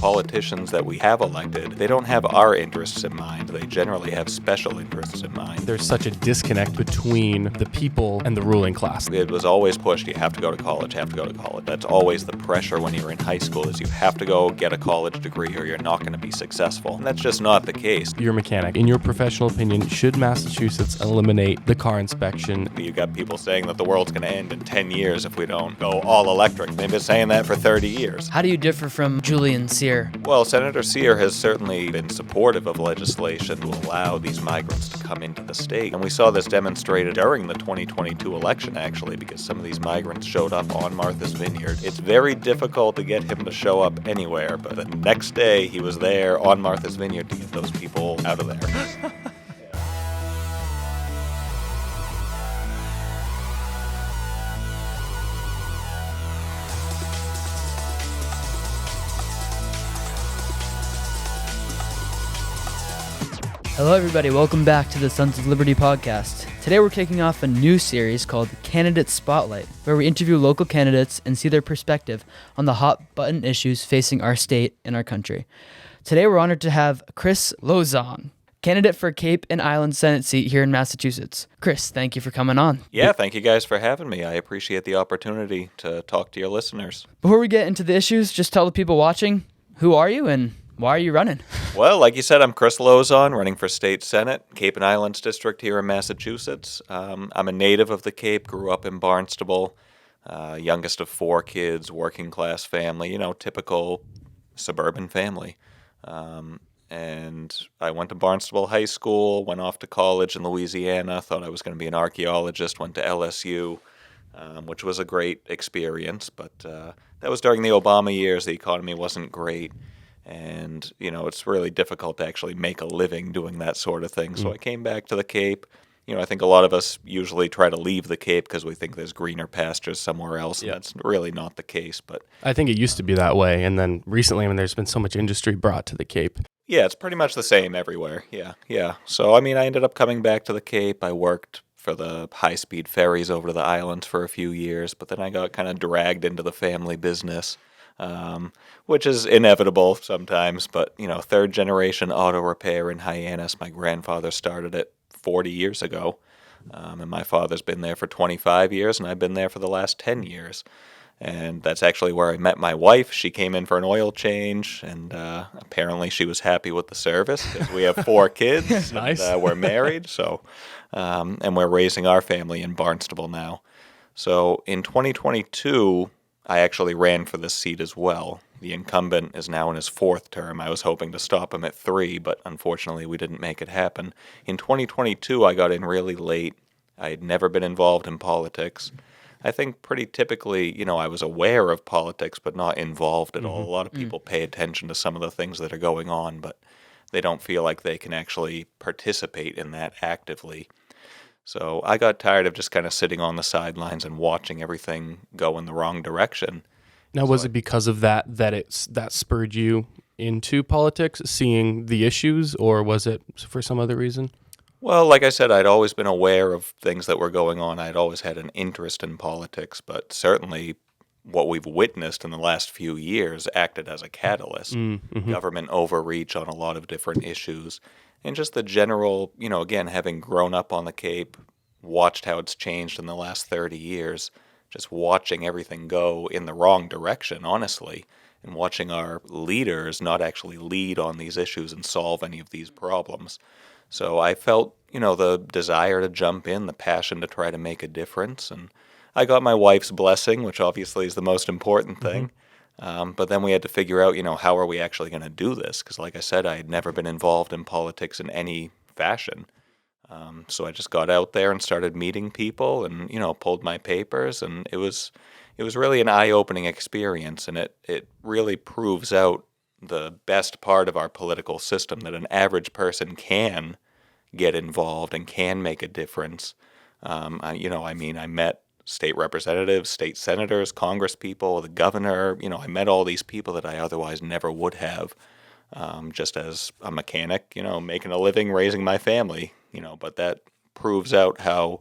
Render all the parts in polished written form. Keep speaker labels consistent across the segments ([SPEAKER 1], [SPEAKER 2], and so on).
[SPEAKER 1] politicians that we have elected, they don't have our interests in mind. They generally have special interests in mind.
[SPEAKER 2] There's such a disconnect between the people and the ruling class.
[SPEAKER 1] It was always pushed, you have to go to college, have to go to college. That's always the pressure when you're in high school, is you have to go get a college degree or you're not going to be successful. And that's just not the case.
[SPEAKER 2] You're a mechanic. In your professional opinion, should Massachusetts eliminate the car inspection?
[SPEAKER 1] You've got people saying that the world's going to end in 10 years if we don't go all electric. They've been saying that for 30 years.
[SPEAKER 3] How do you differ from Julian Sear?
[SPEAKER 1] Well, Senator Sear has certainly been supportive of legislation to allow these migrants to come into the state. And we saw this demonstrated during the 2022 election, actually, because some of these migrants showed up on Martha's Vineyard. It's very difficult to get him to show up anywhere, but the next day he was there on Martha's Vineyard to get those people out of there.
[SPEAKER 3] Hello everybody, welcome back to the Sons of Liberty podcast. Today we're kicking off a new series called Candidate Spotlight, where we interview local candidates and see their perspective on the hot button issues facing our state and our country. Today we're honored to have Chris Lauzon, candidate for Cape and Island Senate seat here in Massachusetts. Chris, thank you for coming on.
[SPEAKER 1] Yeah, thank you guys for having me. I appreciate the opportunity to talk to your listeners.
[SPEAKER 3] Before we get into the issues, just tell the people watching, who are you and why are you running?
[SPEAKER 1] Well, like you said, I'm Chris Lauzon, running for state senate, Cape and Islands District here in Massachusetts. I'm a native of the Cape, grew up in Barnstable, youngest of 4 kids, working class family, typical suburban family. And I went to Barnstable High School, went off to college in Louisiana, thought I was going to be an archaeologist, went to LSU, which was a great experience. But that was during the Obama years. The economy wasn't great. And, it's really difficult to actually make a living doing that sort of thing. So I came back to the Cape. I think a lot of us usually try to leave the Cape because we think there's greener pastures somewhere else, and that's really not the case. But
[SPEAKER 2] I think it used to be that way, and then recently, there's been so much industry brought to the Cape.
[SPEAKER 1] Yeah, it's pretty much the same everywhere. Yeah. So, I ended up coming back to the Cape. I worked for the high-speed ferries over to the islands for a few years, but then I got kind of dragged into the family business. Which is inevitable sometimes, but, third-generation auto repair in Hyannis. My grandfather started it 40 years ago, and my father's been there for 25 years, and I've been there for the last 10 years. And that's actually where I met my wife. She came in for an oil change, and apparently she was happy with the service, because we have 4 kids,
[SPEAKER 2] Nice.
[SPEAKER 1] And we're married, so and we're raising our family in Barnstable now. So in 2022... I actually ran for this seat as well. The incumbent is now in his 4th term. I was hoping to stop him at 3, but unfortunately we didn't make it happen. In 2022, I got in really late. I had never been involved in politics. I think pretty typically, I was aware of politics, but not involved at all. A lot of people pay attention to some of the things that are going on, but they don't feel like they can actually participate in that actively. So I got tired of just kind of sitting on the sidelines and watching everything go in the wrong direction.
[SPEAKER 2] Now, was it because of that spurred you into politics, seeing the issues, or was it for some other reason?
[SPEAKER 1] Well, like I said, I'd always been aware of things that were going on. I'd always had an interest in politics, but certainly what we've witnessed in the last few years acted as a catalyst. Government overreach on a lot of different issues. And just the general, again, having grown up on the Cape, watched how it's changed in the last 30 years, just watching everything go in the wrong direction, honestly, and watching our leaders not actually lead on these issues and solve any of these problems. So I felt, the desire to jump in, the passion to try to make a difference. And I got my wife's blessing, which obviously is the most important thing. But then we had to figure out, how are we actually going to do this? Because like I said, I had never been involved in politics in any fashion. So I just got out there and started meeting people and, pulled my papers. And it was really an eye-opening experience. And it really proves out the best part of our political system, that an average person can get involved and can make a difference. I met state representatives, state senators, congresspeople, the governor. I met all these people that I otherwise never would have, just as a mechanic, making a living, raising my family, but that proves out how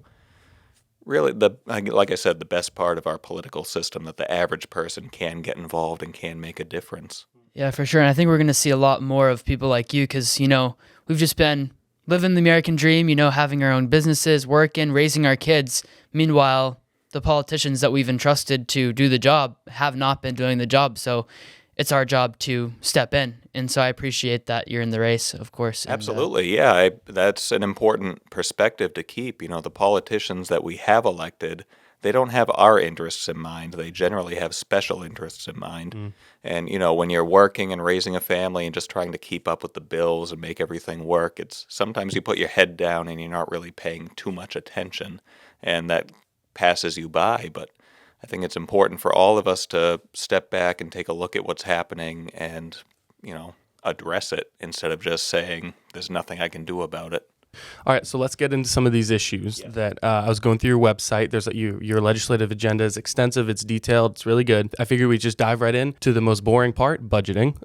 [SPEAKER 1] really, like I said, the best part of our political system, that the average person can get involved and can make a difference.
[SPEAKER 3] Yeah, for sure. And I think we're going to see a lot more of people like you because, we've just been living the American dream, having our own businesses, working, raising our kids. Meanwhile, the politicians that we've entrusted to do the job have not been doing the job. So it's our job to step in. And so I appreciate that you're in the race, of course. And,
[SPEAKER 1] Absolutely, yeah. That's an important perspective to keep. The politicians that we have elected, they don't have our interests in mind. They generally have special interests in mind. And, when you're working and raising a family and just trying to keep up with the bills and make everything work, it's sometimes you put your head down and you're not really paying too much attention, and that passes you by. But I think it's important for all of us to step back and take a look at what's happening and, address it instead of just saying there's nothing I can do about it.
[SPEAKER 2] All right, so let's get into some of these issues that I was going through your website. There's your legislative agenda is extensive, it's detailed, it's really good. I figure we just dive right in to the most boring part, budgeting.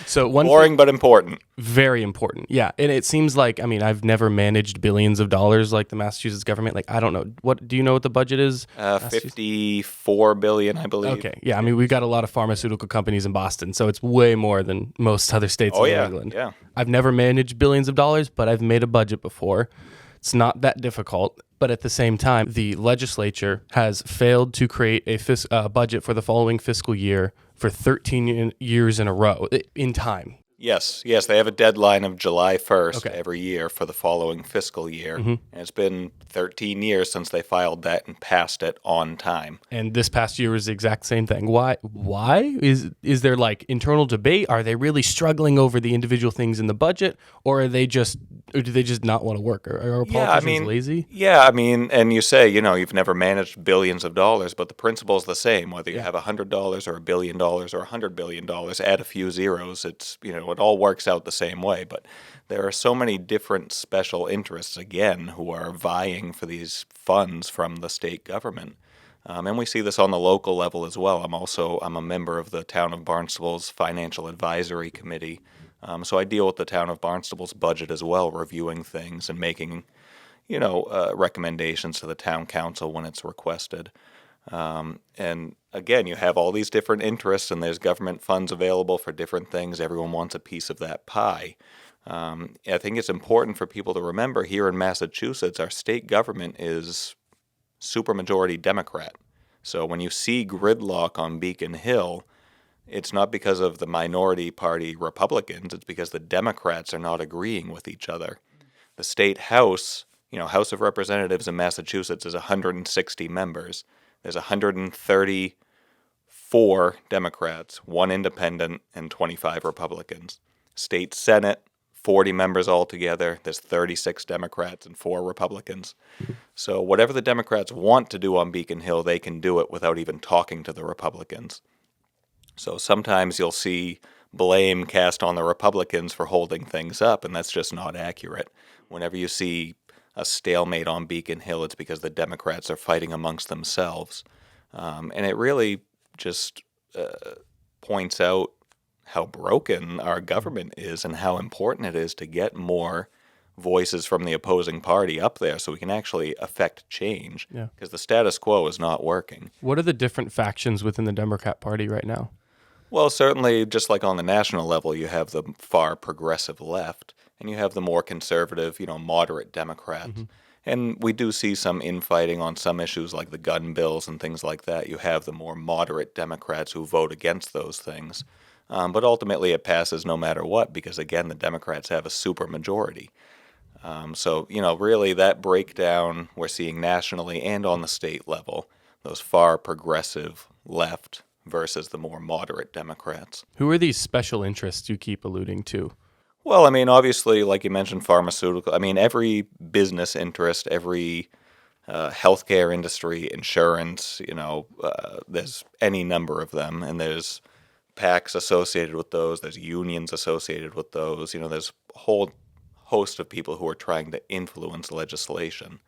[SPEAKER 2] So
[SPEAKER 1] boring but important.
[SPEAKER 2] Very important, yeah. And it seems like, I've never managed billions of dollars like the Massachusetts government. Like, I don't know. Do you know what the budget is?
[SPEAKER 1] 54 billion, I believe.
[SPEAKER 2] Okay, yeah. We've got a lot of pharmaceutical companies in Boston, so it's way more than most other states in New England.
[SPEAKER 1] Yeah.
[SPEAKER 2] I've never managed billions of dollars, but I've made a budget before. It's not that difficult, but at the same time, the legislature has failed to create a budget for the following fiscal year for 13 years in a row in time.
[SPEAKER 1] Yes, they have a deadline of July 1st every year for the following fiscal year. And it's been 13 years since they filed that and passed it on time.
[SPEAKER 2] And this past year was the exact same thing. Why? Is there like internal debate? Are they really struggling over the individual things in the budget, or do they just not want to work? Are politicians lazy?
[SPEAKER 1] Yeah, and you say, you've never managed billions of dollars, but the principle's the same. Whether you have $100 or $1 billion or $100 billion, add a few zeros, it's, it all works out the same way. But there are so many different special interests, again, who are vying for these funds from the state government. And we see this on the local level as well. I'm a member of the Town of Barnstable's Financial Advisory Committee. So I deal with the Town of Barnstable's budget as well, reviewing things and making, recommendations to the town council when it's requested. And again, you have all these different interests, and there's government funds available for different things. Everyone wants a piece of that pie. I think it's important for people to remember here in Massachusetts, our state government is supermajority Democrat. So when you see gridlock on Beacon Hill, it's not because of the minority party Republicans, it's because the Democrats are not agreeing with each other. The state House, House of Representatives in Massachusetts is 160 members. There's 134 Democrats, 1 independent, and 25 Republicans. State Senate, 40 members altogether. There's 36 Democrats and 4 Republicans. So whatever the Democrats want to do on Beacon Hill, they can do it without even talking to the Republicans. So sometimes you'll see blame cast on the Republicans for holding things up, and that's just not accurate. Whenever you see a stalemate on Beacon Hill, it's because the Democrats are fighting amongst themselves. And it really just points out how broken our government is and how important it is to get more voices from the opposing party up there so we can actually affect change. Because the status quo is not working.
[SPEAKER 2] What are the different factions within the Democrat Party right now?
[SPEAKER 1] Well, certainly, just like on the national level, you have the far progressive left, and you have the more conservative, moderate Democrats. And we do see some infighting on some issues like the gun bills and things like that. You have the more moderate Democrats who vote against those things. But ultimately, it passes no matter what because, again, the Democrats have a supermajority. So, really that breakdown we're seeing nationally and on the state level, those far progressive left versus the more moderate Democrats.
[SPEAKER 2] Who are these special interests you keep alluding to?
[SPEAKER 1] Well, obviously, like you mentioned, pharmaceutical. Every business interest, every healthcare industry, insurance, there's any number of them. And there's PACs associated with those. There's unions associated with those. There's a whole host of people who are trying to influence legislation.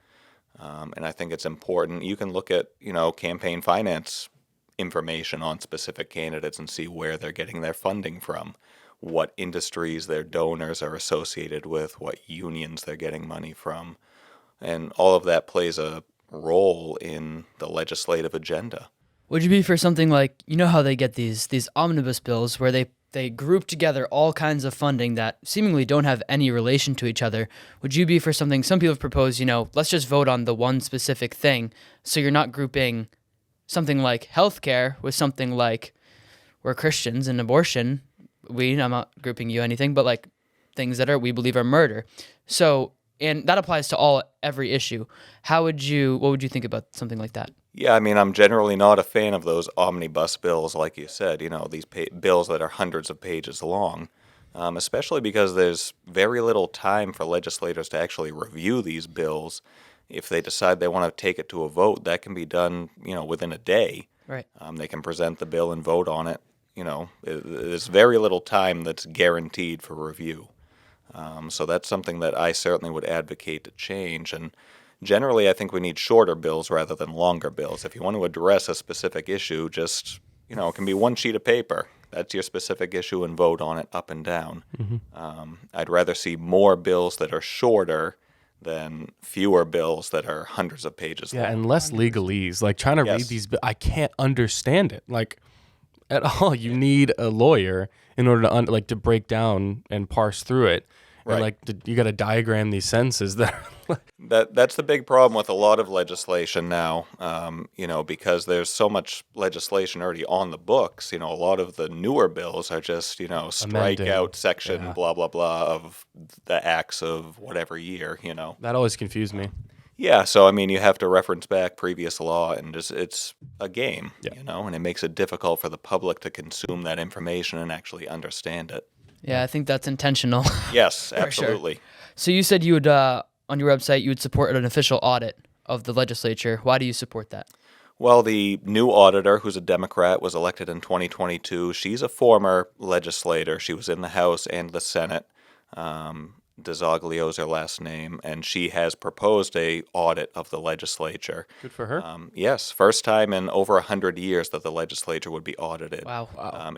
[SPEAKER 1] And I think it's important. You can look at, campaign finance information on specific candidates and see where they're getting their funding from, what industries their donors are associated with, what unions they're getting money from. And all of that plays a role in the legislative agenda.
[SPEAKER 3] Would you be for something like, you know how they get these omnibus bills where they group together all kinds of funding that seemingly don't have any relation to each other? Would you be for something, some people have proposed, let's just vote on the one specific thing, so you're not grouping something like healthcare with something like we're Christians and abortion. I'm not grouping you anything, but like things that we believe are murder. So, and that applies to every issue. What would you think about something like that?
[SPEAKER 1] Yeah, I mean, I'm generally not a fan of those omnibus bills, like you said, these bills that are hundreds of pages long, especially because there's very little time for legislators to actually review these bills. If they decide they want to take it to a vote, that can be done, within a day.
[SPEAKER 3] Right.
[SPEAKER 1] They can present the bill and vote on it. There's very little time that's guaranteed for review. So that's something that I certainly would advocate to change. And generally, I think we need shorter bills rather than longer bills. If you want to address a specific issue, just, it can be one sheet of paper. That's your specific issue and vote on it up and down. I'd rather see more bills that are shorter than fewer bills that are hundreds of pages long.
[SPEAKER 2] Yeah, and less legalese. Like trying to read these, I can't understand it. Like at all, you need a lawyer in order to to break down and parse through it.
[SPEAKER 1] Right.
[SPEAKER 2] And you got to diagram these sentences
[SPEAKER 1] That's the big problem with a lot of legislation now, because there's so much legislation already on the books. A lot of the newer bills are just, strike out section, blah, blah, blah, of the acts of whatever year,
[SPEAKER 2] That always confused me.
[SPEAKER 1] Yeah, so, I mean, you have to reference back previous law, and it's a game, and it makes it difficult for the public to consume that information and actually understand it.
[SPEAKER 3] Yeah, I think that's intentional.
[SPEAKER 1] Yes, absolutely.
[SPEAKER 3] Sure. So you said you would, on your website, you would support an official audit of the legislature. Why do you support that?
[SPEAKER 1] Well, the new auditor, who's a Democrat, was elected in 2022. She's a former legislator. She was in the House and the Senate. DeZoglio's her last name, and she has proposed a audit of the legislature.
[SPEAKER 2] Good for her.
[SPEAKER 1] Yes, first time in over 100 years that the legislature would be audited.
[SPEAKER 3] Wow.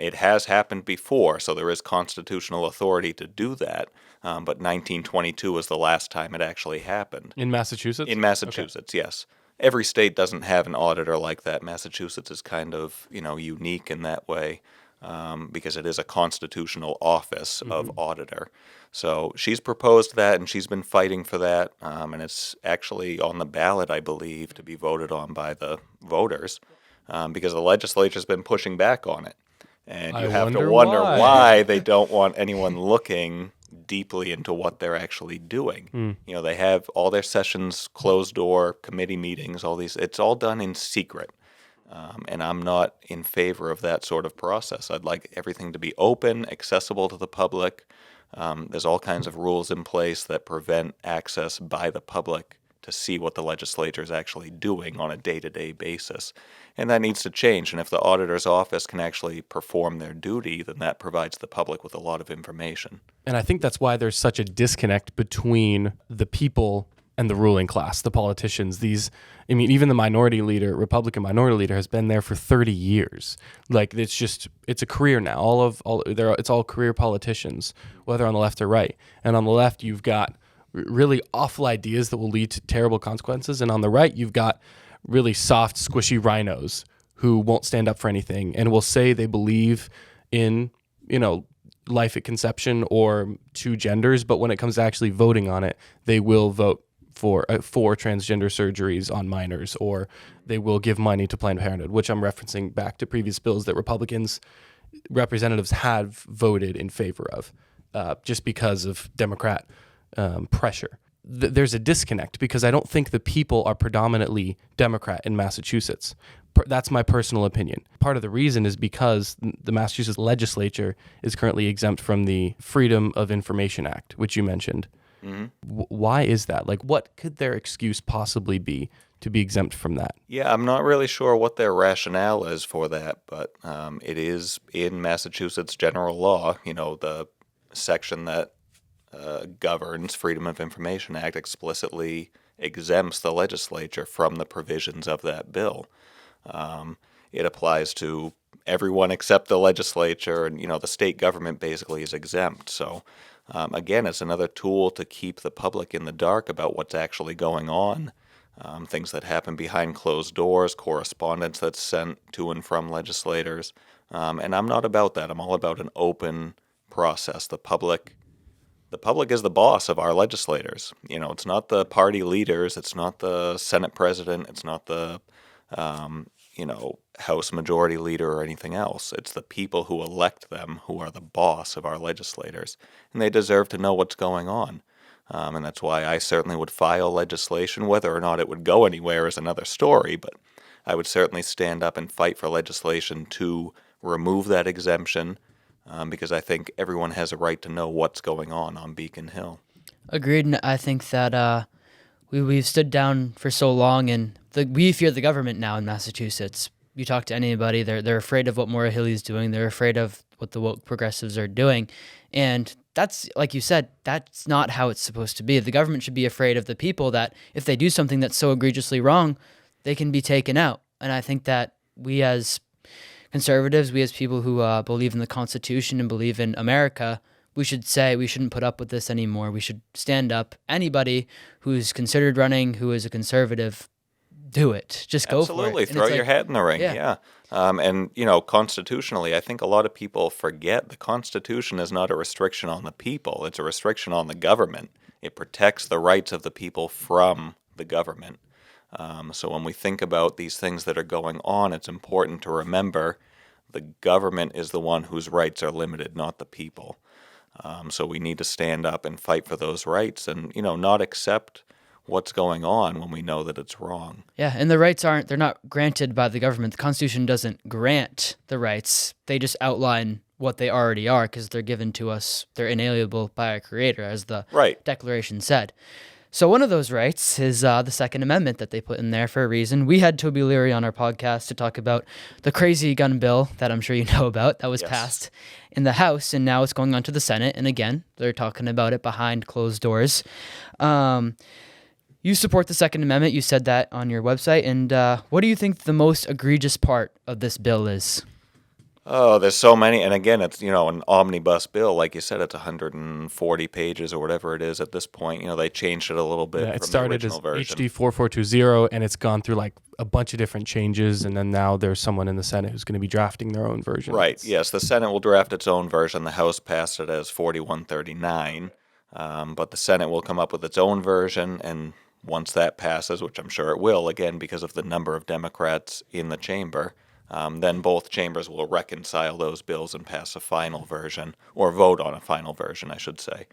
[SPEAKER 1] It has happened before, so there is constitutional authority to do that, but 1922 was the last time it actually happened.
[SPEAKER 2] In Massachusetts?
[SPEAKER 1] In Massachusetts, yes. Every state doesn't have an auditor like that. Massachusetts is kind of, unique in that way. Because it is a constitutional office of auditor. So she's proposed that, and she's been fighting for that, and it's actually on the ballot, I believe, to be voted on by the voters, because the legislature's been pushing back on it. And you have to wonder why they don't want anyone looking deeply into what they're actually doing. They have all their sessions, closed door, committee meetings, all these. It's all done in secret. And I'm not in favor of that sort of process. I'd like everything to be open, accessible to the public. There's all kinds of rules in place that prevent access by the public to see what the legislature is actually doing on a day-to-day basis. And that needs to change. And if the auditor's office can actually perform their duty, then that provides the public with a lot of information.
[SPEAKER 2] And I think that's why there's such a disconnect between the people and the ruling class, the politicians. Even the minority leader, Republican minority leader, has been there for 30 years. Like it's a career now. It's all career politicians, whether on the left or right. And on the left, you've got really awful ideas that will lead to terrible consequences, and on the right, you've got really soft, squishy rhinos who won't stand up for anything and will say they believe in, life at conception or two genders, but when it comes to actually voting on it, they will vote for transgender surgeries on minors, or they will give money to Planned Parenthood, which I'm referencing back to previous bills that Republicans representatives have voted in favor of, just because of Democrat pressure. There's a disconnect because I don't think the people are predominantly Democrat in Massachusetts. That's my personal opinion. Part of the reason is because the Massachusetts legislature is currently exempt from the Freedom of Information Act, which you mentioned. Why is that? Like, what could their excuse possibly be to be exempt from that?
[SPEAKER 1] Yeah, I'm not really sure what their rationale is for that, but it is in Massachusetts general law. The section that governs Freedom of Information Act explicitly exempts the legislature from the provisions of that bill. It applies to everyone except the legislature, and the state government basically is exempt. So again, it's another tool to keep the public in the dark about what's actually going on. things that happen behind closed doors, correspondence that's sent to and from legislators. And I'm not about that. I'm all about an open process. The public is the boss of our legislators. It's not the party leaders. It's not the Senate president. It's not the, House Majority Leader or anything else. It's the people who elect them who are the boss of our legislators, and they deserve to know what's going on. And that's why I certainly would file legislation. Whether or not it would go anywhere is another story, but I would certainly stand up and fight for legislation to remove that exemption, because I think everyone has a right to know what's going on Beacon Hill.
[SPEAKER 3] Agreed. And I think that we've stood down for so long, and we fear the government now in Massachusetts. You talk to anybody, they're afraid of what Maura Healey's doing. They're afraid of what the woke progressives are doing. And that's, like you said, that's not how it's supposed to be. The government should be afraid of the people that if they do something that's so egregiously wrong, they can be taken out. And I think that we as conservatives, we as people who believe in the Constitution and believe in America, we should say we shouldn't put up with this anymore. We should stand up. Anybody who's considered running, who is a conservative, do it. Just go for it.
[SPEAKER 1] Absolutely. Throw your hat in the ring. Yeah. And, constitutionally, I think a lot of people forget the Constitution is not a restriction on the people. It's a restriction on the government. It protects the rights of the people from the government. So when we think about these things that are going on, it's important to remember the government is the one whose rights are limited, not the people. So we need to stand up and fight for those rights and, not accept what's going on when we know that it's wrong.
[SPEAKER 3] Yeah, and the rights they're not granted by the government. The Constitution doesn't grant the rights. They just outline what they already are because they're given to us. They're inalienable by our Creator, as the Declaration said. So one of those rights is the Second Amendment that they put in there for a reason. We had Toby Leary on our podcast to talk about the crazy gun bill that I'm sure you know about that was passed in the House, and now it's going on to the Senate. And again, they're talking about it behind closed doors. You support the Second Amendment. You said that on your website. And what do you think the most egregious part of this bill is?
[SPEAKER 1] Oh, there's so many. And again, it's, an omnibus bill. Like you said, it's 140 pages or whatever it is at this point. They changed it a little bit
[SPEAKER 2] it
[SPEAKER 1] from
[SPEAKER 2] started
[SPEAKER 1] the original version.
[SPEAKER 2] HD 4420, and it's gone through like a bunch of different changes. And then now there's someone in the Senate who's going to be drafting their own version.
[SPEAKER 1] Right. Yes, the Senate will draft its own version. The House passed it as 4139. But the Senate will come up with its own version, and once that passes, which I'm sure it will, again, because of the number of Democrats in the chamber, then both chambers will reconcile those bills and pass a final version, or vote on a final version, I should say.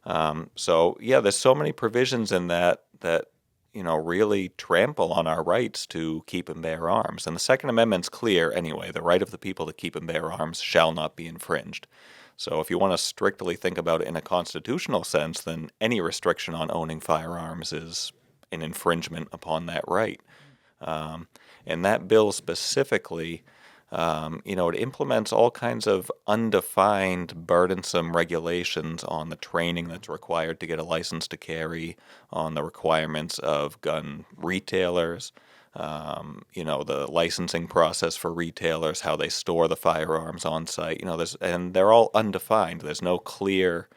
[SPEAKER 1] There's so many provisions in that really trample on our rights to keep and bear arms. And the Second Amendment's clear anyway. The right of the people to keep and bear arms shall not be infringed. So if you want to strictly think about it in a constitutional sense, then any restriction on owning firearms is an infringement upon that right. And that bill specifically, it implements all kinds of undefined, burdensome regulations on the training that's required to get a license to carry, on the requirements of gun retailers, the licensing process for retailers, how they store the firearms on site, and they're all undefined. There's no clear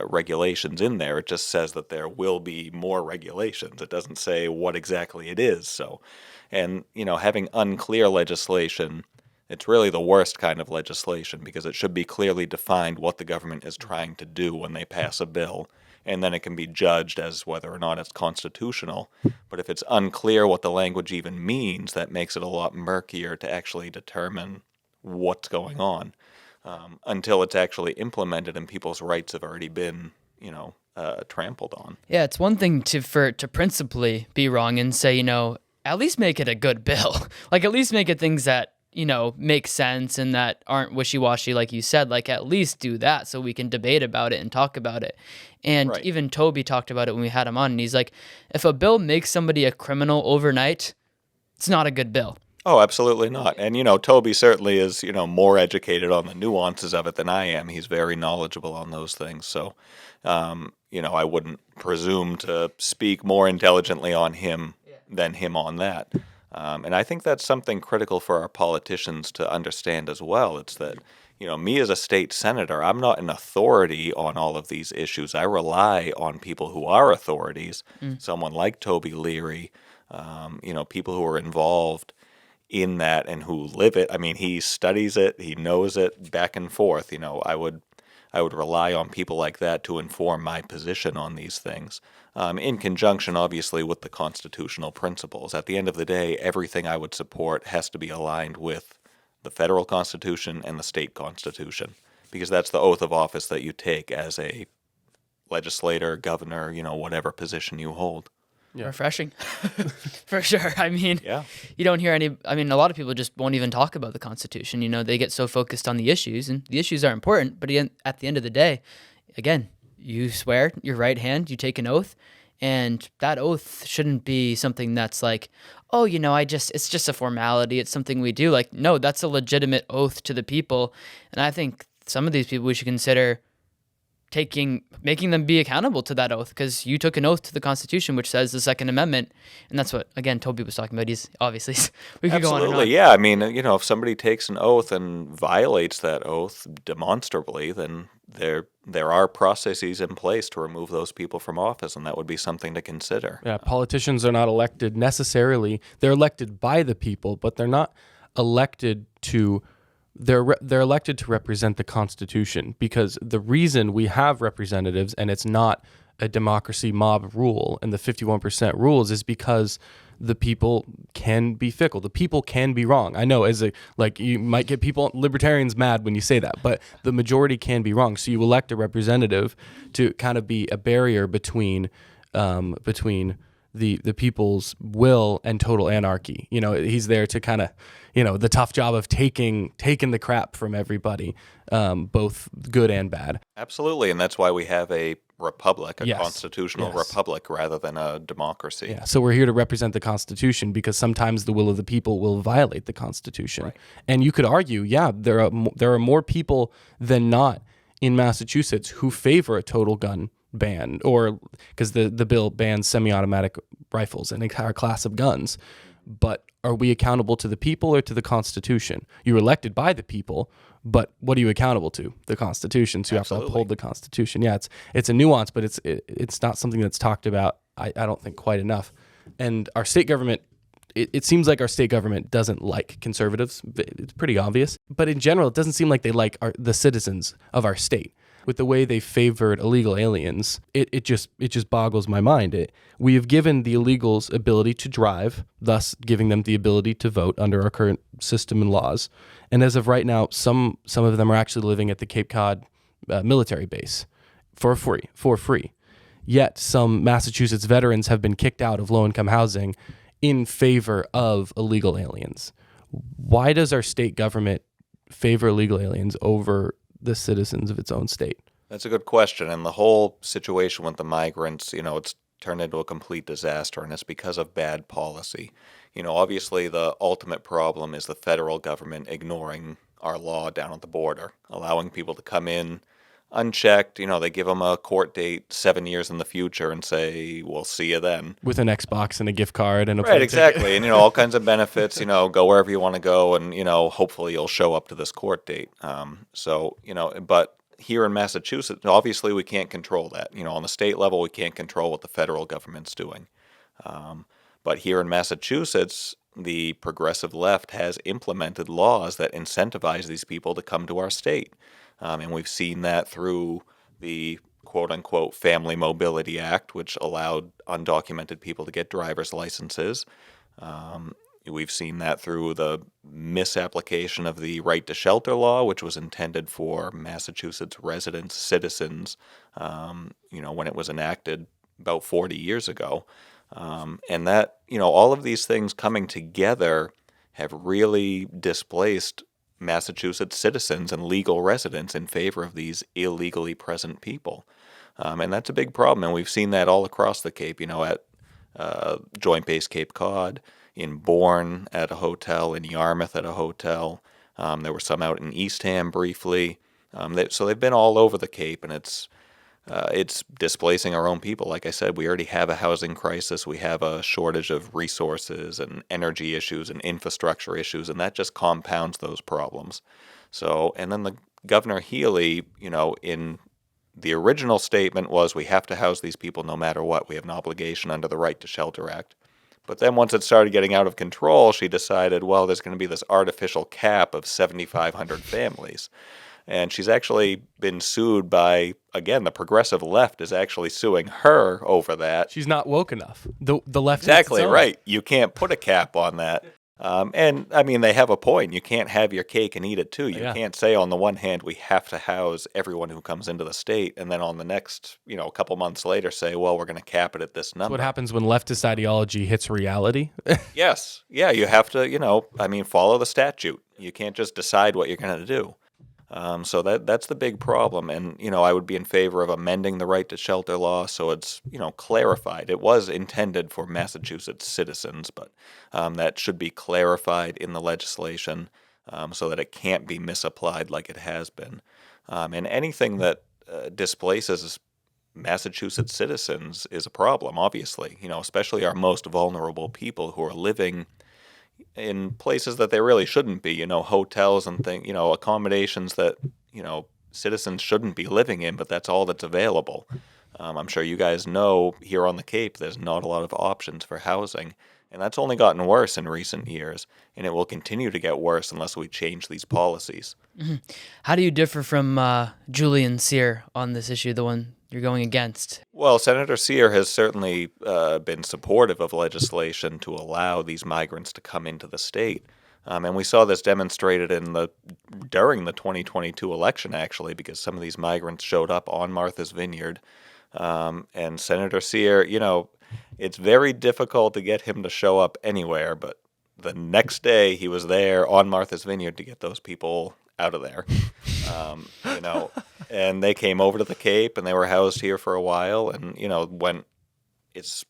[SPEAKER 1] regulations in there. It just says that there will be more regulations. It doesn't say what exactly it is. So, and, having unclear legislation, it's really the worst kind of legislation because it should be clearly defined what the government is trying to do when they pass a bill, and then it can be judged as whether or not it's constitutional. But if it's unclear what the language even means, that makes it a lot murkier to actually determine what's going on until it's actually implemented and people's rights have already been, trampled on.
[SPEAKER 3] Yeah, it's one thing to principally be wrong and say, at least make it a good bill. Like, at least make it things that, make sense and that aren't wishy-washy, like you said. Like, at least do that so we can debate about it and talk about it. And even Toby talked about it when we had him on, and he's like, if a bill makes somebody a criminal overnight, it's not a good bill.
[SPEAKER 1] Oh, absolutely not. And, Toby certainly is, more educated on the nuances of it than I am. He's very knowledgeable on those things. So, I wouldn't presume to speak more intelligently on him than him on that. And I think that's something critical for our politicians to understand as well. It's that, Me as a state senator, I'm not an authority on all of these issues. I rely on people who are authorities, someone like Toby Leary, people who are involved in that and who live it. I mean, he studies it, he knows it back and forth. I would rely on people like that to inform my position on these things, in conjunction, obviously, with the constitutional principles. At the end of the day, everything I would support has to be aligned with the federal constitution and the state constitution, because that's the oath of office that you take as a legislator, governor, whatever position you hold.
[SPEAKER 2] Yeah.
[SPEAKER 3] Refreshing. For sure. I mean,
[SPEAKER 1] Yeah.
[SPEAKER 3] you don't hear a lot of people just won't even talk about the Constitution. They get so focused on the issues, and the issues are important. But again, at the end of the day, again, you swear your right hand, you take an oath, and that oath shouldn't be something that's like, oh, it's just a formality. It's something we do. Like, no, that's a legitimate oath to the people. And I think some of these people we should consider making them be accountable to that oath, because you took an oath to the Constitution, which says the Second Amendment, and that's what, again, Toby was talking about. He's obviously, we could go on and on.
[SPEAKER 1] Absolutely, yeah. I mean, if somebody takes an oath and violates that oath demonstrably, then there are processes in place to remove those people from office, and that would be something to consider.
[SPEAKER 2] Yeah, politicians are not elected necessarily. They're elected by the people, but they're not elected to. They're elected to represent the Constitution, because the reason we have representatives and it's not a democracy mob rule and the 51% rules is because the people can be fickle. The people can be wrong. I know you might get libertarians mad when you say that, but the majority can be wrong. So you elect a representative to kind of be a barrier between the people's will and total anarchy. He's there to kind of, the tough job of taking the crap from everybody, both good and bad.
[SPEAKER 1] Absolutely, and that's why we have a republic,
[SPEAKER 2] Yes.
[SPEAKER 1] constitutional
[SPEAKER 2] Yes.
[SPEAKER 1] republic, rather than a democracy.
[SPEAKER 2] Yeah, so we're here to represent the Constitution, because sometimes the will of the people will violate the Constitution.
[SPEAKER 1] Right.
[SPEAKER 2] And you could argue, there are more people than not in Massachusetts who favor a total gun ban, or because the bill bans semi-automatic rifles, an entire class of guns. But are we accountable to the people or to the Constitution? You're elected by the people, but what are you accountable to? The Constitution. So you have to uphold the Constitution. Yeah, it's a nuance, but it's not something that's talked about, I don't think, quite enough. And our state government, it seems like our state government doesn't like conservatives. It's pretty obvious. But in general, it doesn't seem like they like the citizens of our state. With the way they favored illegal aliens, it just boggles my mind. We have given the illegals ability to drive, thus giving them the ability to vote under our current system and laws. And as of right now, some of them are actually living at the Cape Cod military base for free. Yet some Massachusetts veterans have been kicked out of low-income housing in favor of illegal aliens. Why does our state government favor illegal aliens over the citizens of its own state?
[SPEAKER 1] That's a good question. And the whole situation with the migrants, it's turned into a complete disaster, and it's because of bad policy. Obviously the ultimate problem is the federal government ignoring our law down at the border, allowing people to come in unchecked. They give them a court date 7 years in the future and say, we'll see you then.
[SPEAKER 2] With an Xbox and a gift card and a
[SPEAKER 1] Right,
[SPEAKER 2] plane
[SPEAKER 1] exactly.
[SPEAKER 2] ticket.
[SPEAKER 1] And, all kinds of benefits, go wherever you want to go, and, hopefully you'll show up to this court date. But here in Massachusetts, obviously we can't control that. On the state level, we can't control what the federal government's doing. But here in Massachusetts, the progressive left has implemented laws that incentivize these people to come to our state. And we've seen that through the quote-unquote Family Mobility Act, which allowed undocumented people to get driver's licenses. We've seen that through the misapplication of the right to shelter law, which was intended for Massachusetts residents, citizens, when it was enacted about 40 years ago. And that, all of these things coming together have really displaced Massachusetts citizens and legal residents in favor of these illegally present people. And that's a big problem. And we've seen that all across the Cape, at Joint Base Cape Cod, in Bourne at a hotel, in Yarmouth at a hotel. There were some out in Eastham briefly. So they've been all over the Cape, and it's displacing our own people. Like I said, we already have a housing crisis. We have a shortage of resources and energy issues and infrastructure issues, and that just compounds those problems. So, and then Governor Healy, in the original statement was we have to house these people no matter what. We have an obligation under the Right to Shelter Act. But then once it started getting out of control, she decided, well, there's going to be this artificial cap of 7,500 families. And she's actually been sued by, again, the progressive left is actually suing her over that.
[SPEAKER 2] She's not woke enough. The left
[SPEAKER 1] Exactly right. You can't put a cap on that. And, I mean, they have a point. You can't have your cake and eat it, too. You can't say, on the one hand, we have to house everyone who comes into the state, and then on the next, a couple months later say, well, we're going to cap it at this number.
[SPEAKER 2] That's what happens when leftist ideology hits reality.
[SPEAKER 1] Yes. Yeah, you have to, follow the statute. You can't just decide what you're going to do. So that's the big problem. And, I would be in favor of amending the right to shelter law so it's, clarified. It was intended for Massachusetts citizens, but that should be clarified in the legislation so that it can't be misapplied like it has been. And anything that displaces Massachusetts citizens is a problem, obviously, especially our most vulnerable people who are living in places that they really shouldn't be, hotels and accommodations that, citizens shouldn't be living in, but that's all that's available. I'm sure you guys know here on the Cape there's not a lot of options for housing, and that's only gotten worse in recent years, and it will continue to get worse unless we change these policies.
[SPEAKER 3] Mm-hmm. How do you differ from Julian Sear on this issue, the one you're going against?
[SPEAKER 1] Well, Senator Sear has certainly been supportive of legislation to allow these migrants to come into the state. And we saw this demonstrated during the 2022 election, actually, because some of these migrants showed up on Martha's Vineyard. And Senator Sear, it's very difficult to get him to show up anywhere, but the next day he was there on Martha's Vineyard to get those people out of there. And they came over to the Cape and they were housed here for a while. And, when it's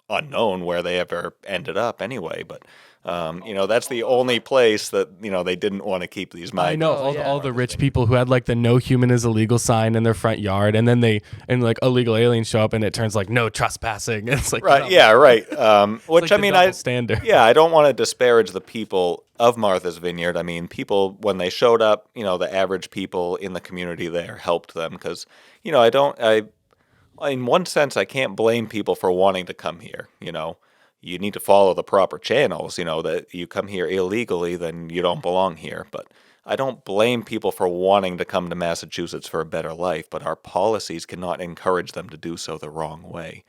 [SPEAKER 1] unknown where they ever ended up anyway, but that's the only place that they didn't want to keep these migrants.
[SPEAKER 2] I know all the rich people who had like the "No Human is Illegal" sign in their front yard, and then like illegal aliens show up and it turns like "No Trespassing." It's like
[SPEAKER 1] right, yeah, right. Which
[SPEAKER 2] like standard.
[SPEAKER 1] Yeah, I don't want to disparage the people of Martha's Vineyard. I mean, people when they showed up, the average people in the community there helped them because in one sense I can't blame people for wanting to come here. You need to follow the proper channels, that you come here illegally, then you don't belong here. But I don't blame people for wanting to come to Massachusetts for a better life, but our policies cannot encourage them to do so the wrong way.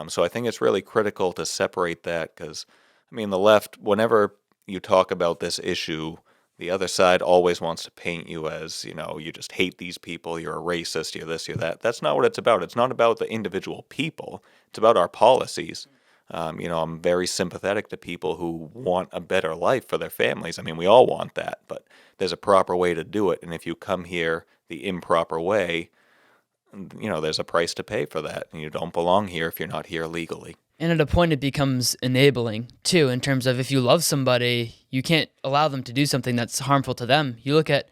[SPEAKER 1] So I think it's really critical to separate that because, the left, whenever you talk about this issue, the other side always wants to paint you as, you just hate these people, you're a racist, you're this, you're that. That's not what it's about. It's not about the individual people. It's about our policies. I'm very sympathetic to people who want a better life for their families. We all want that, but there's a proper way to do it. And if you come here the improper way, there's a price to pay for that. And you don't belong here if you're not here legally.
[SPEAKER 3] And at a point, it becomes enabling, too, in terms of if you love somebody, you can't allow them to do something that's harmful to them. You look at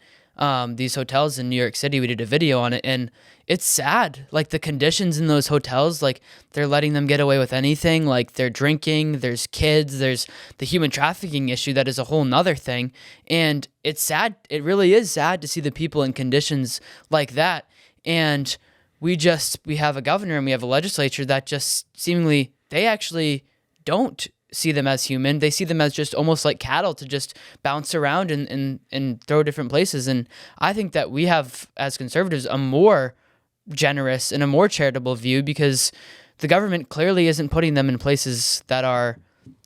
[SPEAKER 3] these hotels in New York City, we did a video on it, and it's sad. Like, the conditions in those hotels, like, they're letting them get away with anything. Like, they're drinking, there's kids, there's the human trafficking issue that is a whole nother thing. And it's sad. It really is sad to see the people in conditions like that. And we have a governor and we have a legislature that just seemingly, they actually don't see them as human. They see them as just almost like cattle to just bounce around and throw different places. And I think that we have, as conservatives, a more generous and a more charitable view because the government clearly isn't putting them in places that are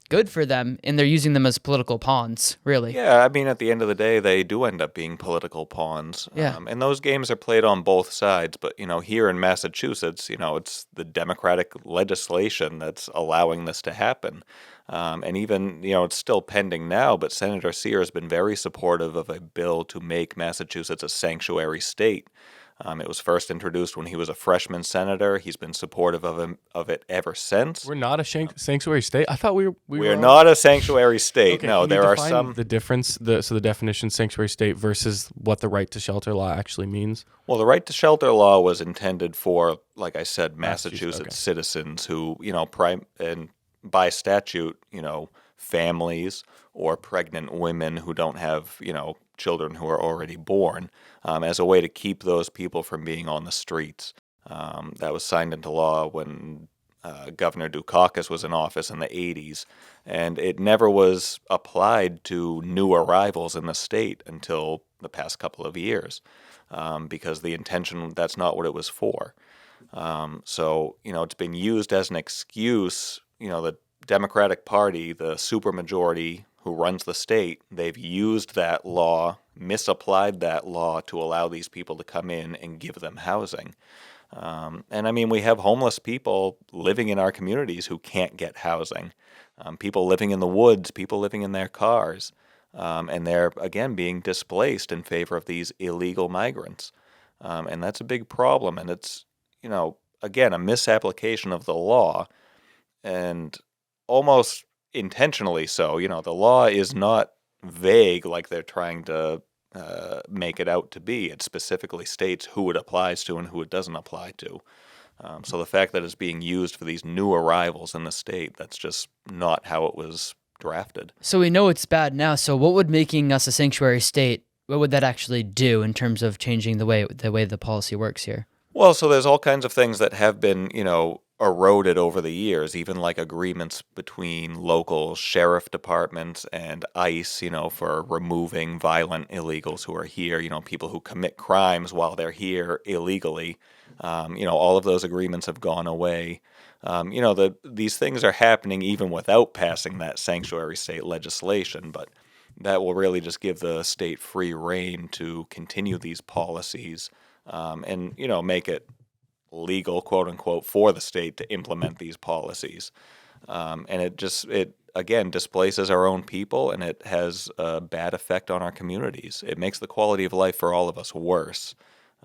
[SPEAKER 3] good for them, and they're using them as political pawns, really.
[SPEAKER 1] Yeah, at the end of the day, they do end up being political pawns.
[SPEAKER 3] Yeah.
[SPEAKER 1] And those games are played on both sides. But, here in Massachusetts, it's the Democratic legislation that's allowing this to happen. And even, it's still pending now, but Senator Sear has been very supportive of a bill to make Massachusetts a sanctuary state. It was first introduced when he was a freshman senator. He's been supportive of it ever since.
[SPEAKER 2] We're not a sanctuary state? I thought we
[SPEAKER 1] are not a sanctuary state.
[SPEAKER 2] Okay,
[SPEAKER 1] no, there are some.
[SPEAKER 2] The difference, the definition sanctuary state versus what the right to shelter law actually means?
[SPEAKER 1] Well, the right to shelter law was intended for, like I said, Massachusetts citizens who, and by statute, families or pregnant women who don't have, children who are already born, as a way to keep those people from being on the streets. That was signed into law when Governor Dukakis was in office in the 80s, and it never was applied to new arrivals in the state until the past couple of years, because the intention, that's not what it was for. So, it's been used as an excuse. The Democratic Party, the supermajority who runs the state, they've used that law, misapplied that law to allow these people to come in and give them housing. And I mean, we have homeless people living in our communities who can't get housing, people living in the woods, people living in their cars, and they're, again, being displaced in favor of these illegal migrants. And that's a big problem, and it's, again, a misapplication of the law, and almost intentionally so. The law is not vague like they're trying to make it out to be. It specifically states who it applies to and who it doesn't apply to. So the fact that it's being used for these new arrivals in the state, that's just not how it was drafted.
[SPEAKER 3] So we know it's bad now. So what would making us a sanctuary state, what would that actually do in terms of changing the way the policy works here?
[SPEAKER 1] Well, so there's all kinds of things that have been, eroded over the years, even like agreements between local sheriff departments and ICE, for removing violent illegals who are here, people who commit crimes while they're here illegally. All of those agreements have gone away. These things are happening even without passing that sanctuary state legislation, but that will really just give the state free rein to continue these policies, and make it legal, quote unquote, for the state to implement these policies. And it again displaces our own people, and it has a bad effect on our communities. It makes the quality of life for all of us worse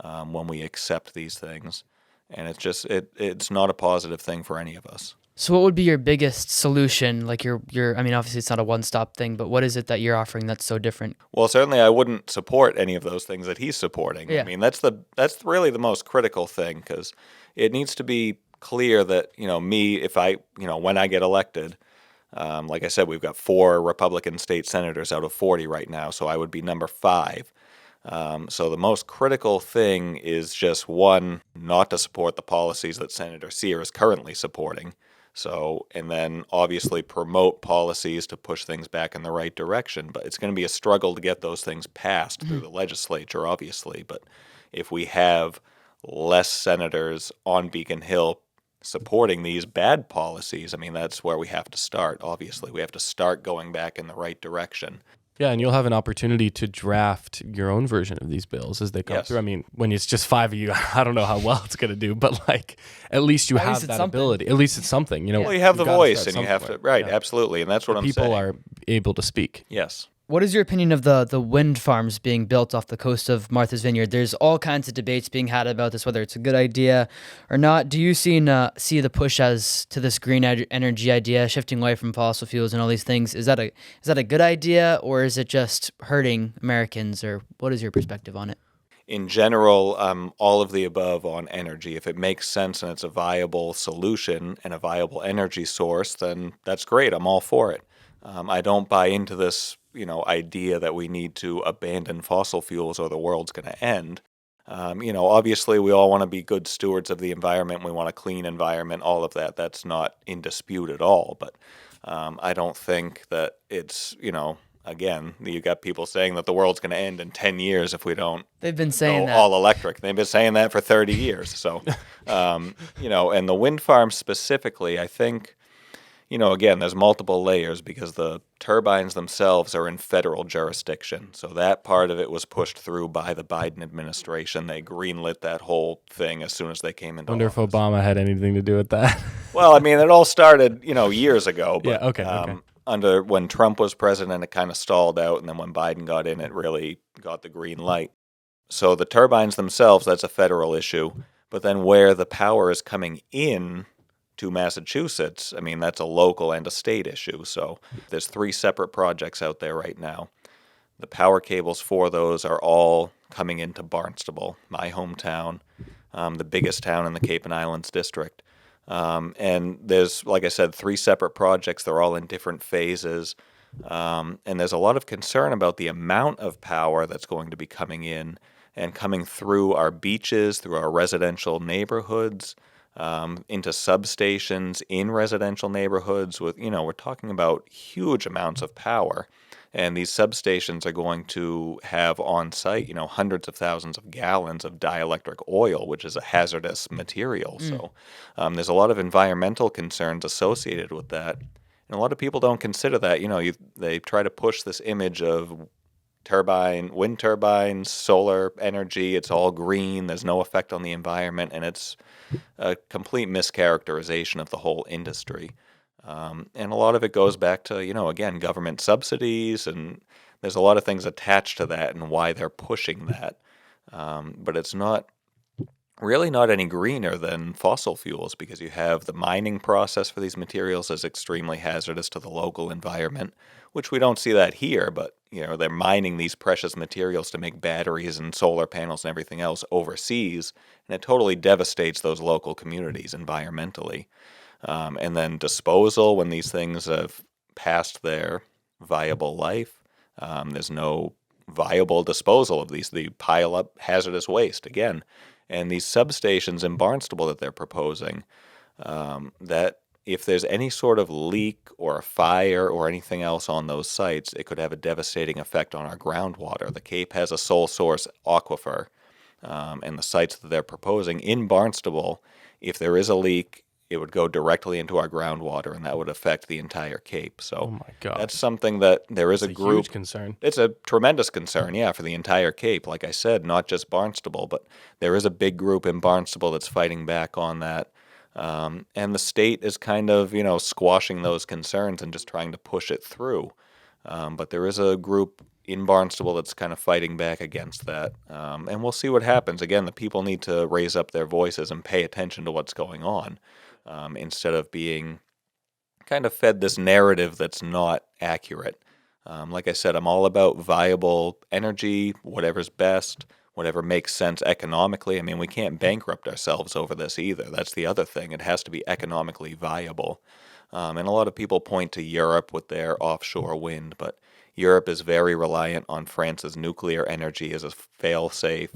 [SPEAKER 1] when we accept these things, and it's not a positive thing for any of us.
[SPEAKER 3] So what would be your biggest solution? Like I mean, obviously it's not a one-stop thing, but what is it that you're offering that's so different?
[SPEAKER 1] Well, certainly I wouldn't support any of those things that he's supporting.
[SPEAKER 3] Yeah.
[SPEAKER 1] I mean, that's really the most critical thing, because it needs to be clear that, if I, when I get elected, like I said, we've got 4 Republican state senators out of 40 right now, so I would be number 5. So the most critical thing is just, one, not to support the policies that Senator Sear is currently supporting. So, and then obviously promote policies to push things back in the right direction. But it's going to be a struggle to get those things passed through the legislature, obviously. But if we have less senators on Beacon Hill supporting these bad policies, I mean, that's where we have to start, obviously. We have to start going back in the right direction.
[SPEAKER 2] Yeah, and you'll have an opportunity to draft your own version of these bills as they come
[SPEAKER 1] Yes.
[SPEAKER 2] through. I mean, when it's just 5 of you, I don't know how well it's going to do, but at least you have that ability. At least it's something,
[SPEAKER 1] Well, you have the
[SPEAKER 2] gotta
[SPEAKER 1] voice,
[SPEAKER 2] start
[SPEAKER 1] and you have to,
[SPEAKER 2] somewhere.
[SPEAKER 1] right,
[SPEAKER 2] Yeah.
[SPEAKER 1] absolutely, and that's what I'm saying.
[SPEAKER 2] People are able to speak.
[SPEAKER 1] Yes.
[SPEAKER 3] What is your opinion of the wind farms being built off the coast of Martha's Vineyard? There's all kinds of debates being had about this, whether it's a good idea or not. Do you see the push as to this green energy idea, shifting away from fossil fuels and all these things? Is that a good idea, or is it just hurting Americans, or what is your perspective on it?
[SPEAKER 1] In general, all of the above on energy. If it makes sense and it's a viable solution and a viable energy source, then that's great. I'm all for it. I don't buy into this, idea that we need to abandon fossil fuels or the world's going to end. Obviously we all want to be good stewards of the environment. We want a clean environment, all of that. That's not in dispute at all. But I don't think that it's, again, you got people saying that the world's going to end in 10 years if we don't
[SPEAKER 3] They've been saying
[SPEAKER 1] go
[SPEAKER 3] that.
[SPEAKER 1] all electric. They've been saying that for 30 years. So, and the wind farms specifically, I think, again, there's multiple layers because the turbines themselves are in federal jurisdiction. So that part of it was pushed through by the Biden administration. They greenlit that whole thing as soon as they came into
[SPEAKER 2] I wonder if
[SPEAKER 1] office.
[SPEAKER 2] Obama had anything to do with that.
[SPEAKER 1] Well, I mean, it all started, years ago. But,
[SPEAKER 2] Yeah, okay.
[SPEAKER 1] when Trump was president, it kind of stalled out. And then when Biden got in, it really got the green light. So the turbines themselves, that's a federal issue. But then where the power is coming in to Massachusetts, I mean, that's a local and a state issue. So there's 3 separate projects out there right now. The power cables for those are all coming into Barnstable, my hometown, the biggest town in the Cape and Islands district. And there's, like I said, 3 separate projects. They're all in different phases. And there's a lot of concern about the amount of power that's going to be coming in and coming through our beaches, through our residential neighborhoods, into substations in residential neighborhoods. We're talking about huge amounts of power. And these substations are going to have on site, hundreds of thousands of gallons of dielectric oil, which is a hazardous material. So there's a lot of environmental concerns associated with that. And a lot of people don't consider that. They try to push this image of wind turbines, solar energy. It's all green. There's no effect on the environment, and it's a complete mischaracterization of the whole industry. And a lot of it goes back to, again, government subsidies, and there's a lot of things attached to that and why they're pushing that. But it's not any greener than fossil fuels, because you have the mining process for these materials is extremely hazardous to the local environment, which we don't see that here, but they're mining these precious materials to make batteries and solar panels and everything else overseas, and it totally devastates those local communities environmentally. And then disposal, when these things have passed their viable life, there's no viable disposal of these. They pile up hazardous waste again. And these substations in Barnstable that they're proposing, that if there's any sort of leak or a fire or anything else on those sites, it could have a devastating effect on our groundwater. The Cape has a sole source aquifer, and the sites that they're proposing in Barnstable, if there is a leak, it would go directly into our groundwater, and that would affect the entire Cape. So
[SPEAKER 2] Oh my God.
[SPEAKER 1] that's something that there is
[SPEAKER 2] It's
[SPEAKER 1] a
[SPEAKER 2] a
[SPEAKER 1] group.
[SPEAKER 2] huge concern.
[SPEAKER 1] It's a tremendous concern, yeah, for the entire Cape. Like I said, not just Barnstable, but there is a big group in Barnstable that's fighting back on that. And the state is kind of, squashing those concerns and just trying to push it through. But there is a group in Barnstable that's kind of fighting back against that. And we'll see what happens. Again, the people need to raise up their voices and pay attention to what's going on, instead of being kind of fed this narrative that's not accurate. Like I said, I'm all about viable energy, whatever's best, whatever makes sense economically. I mean, we can't bankrupt ourselves over this either. That's the other thing. It has to be economically viable. And a lot of people point to Europe with their offshore wind, but Europe is very reliant on France's nuclear energy as a fail-safe.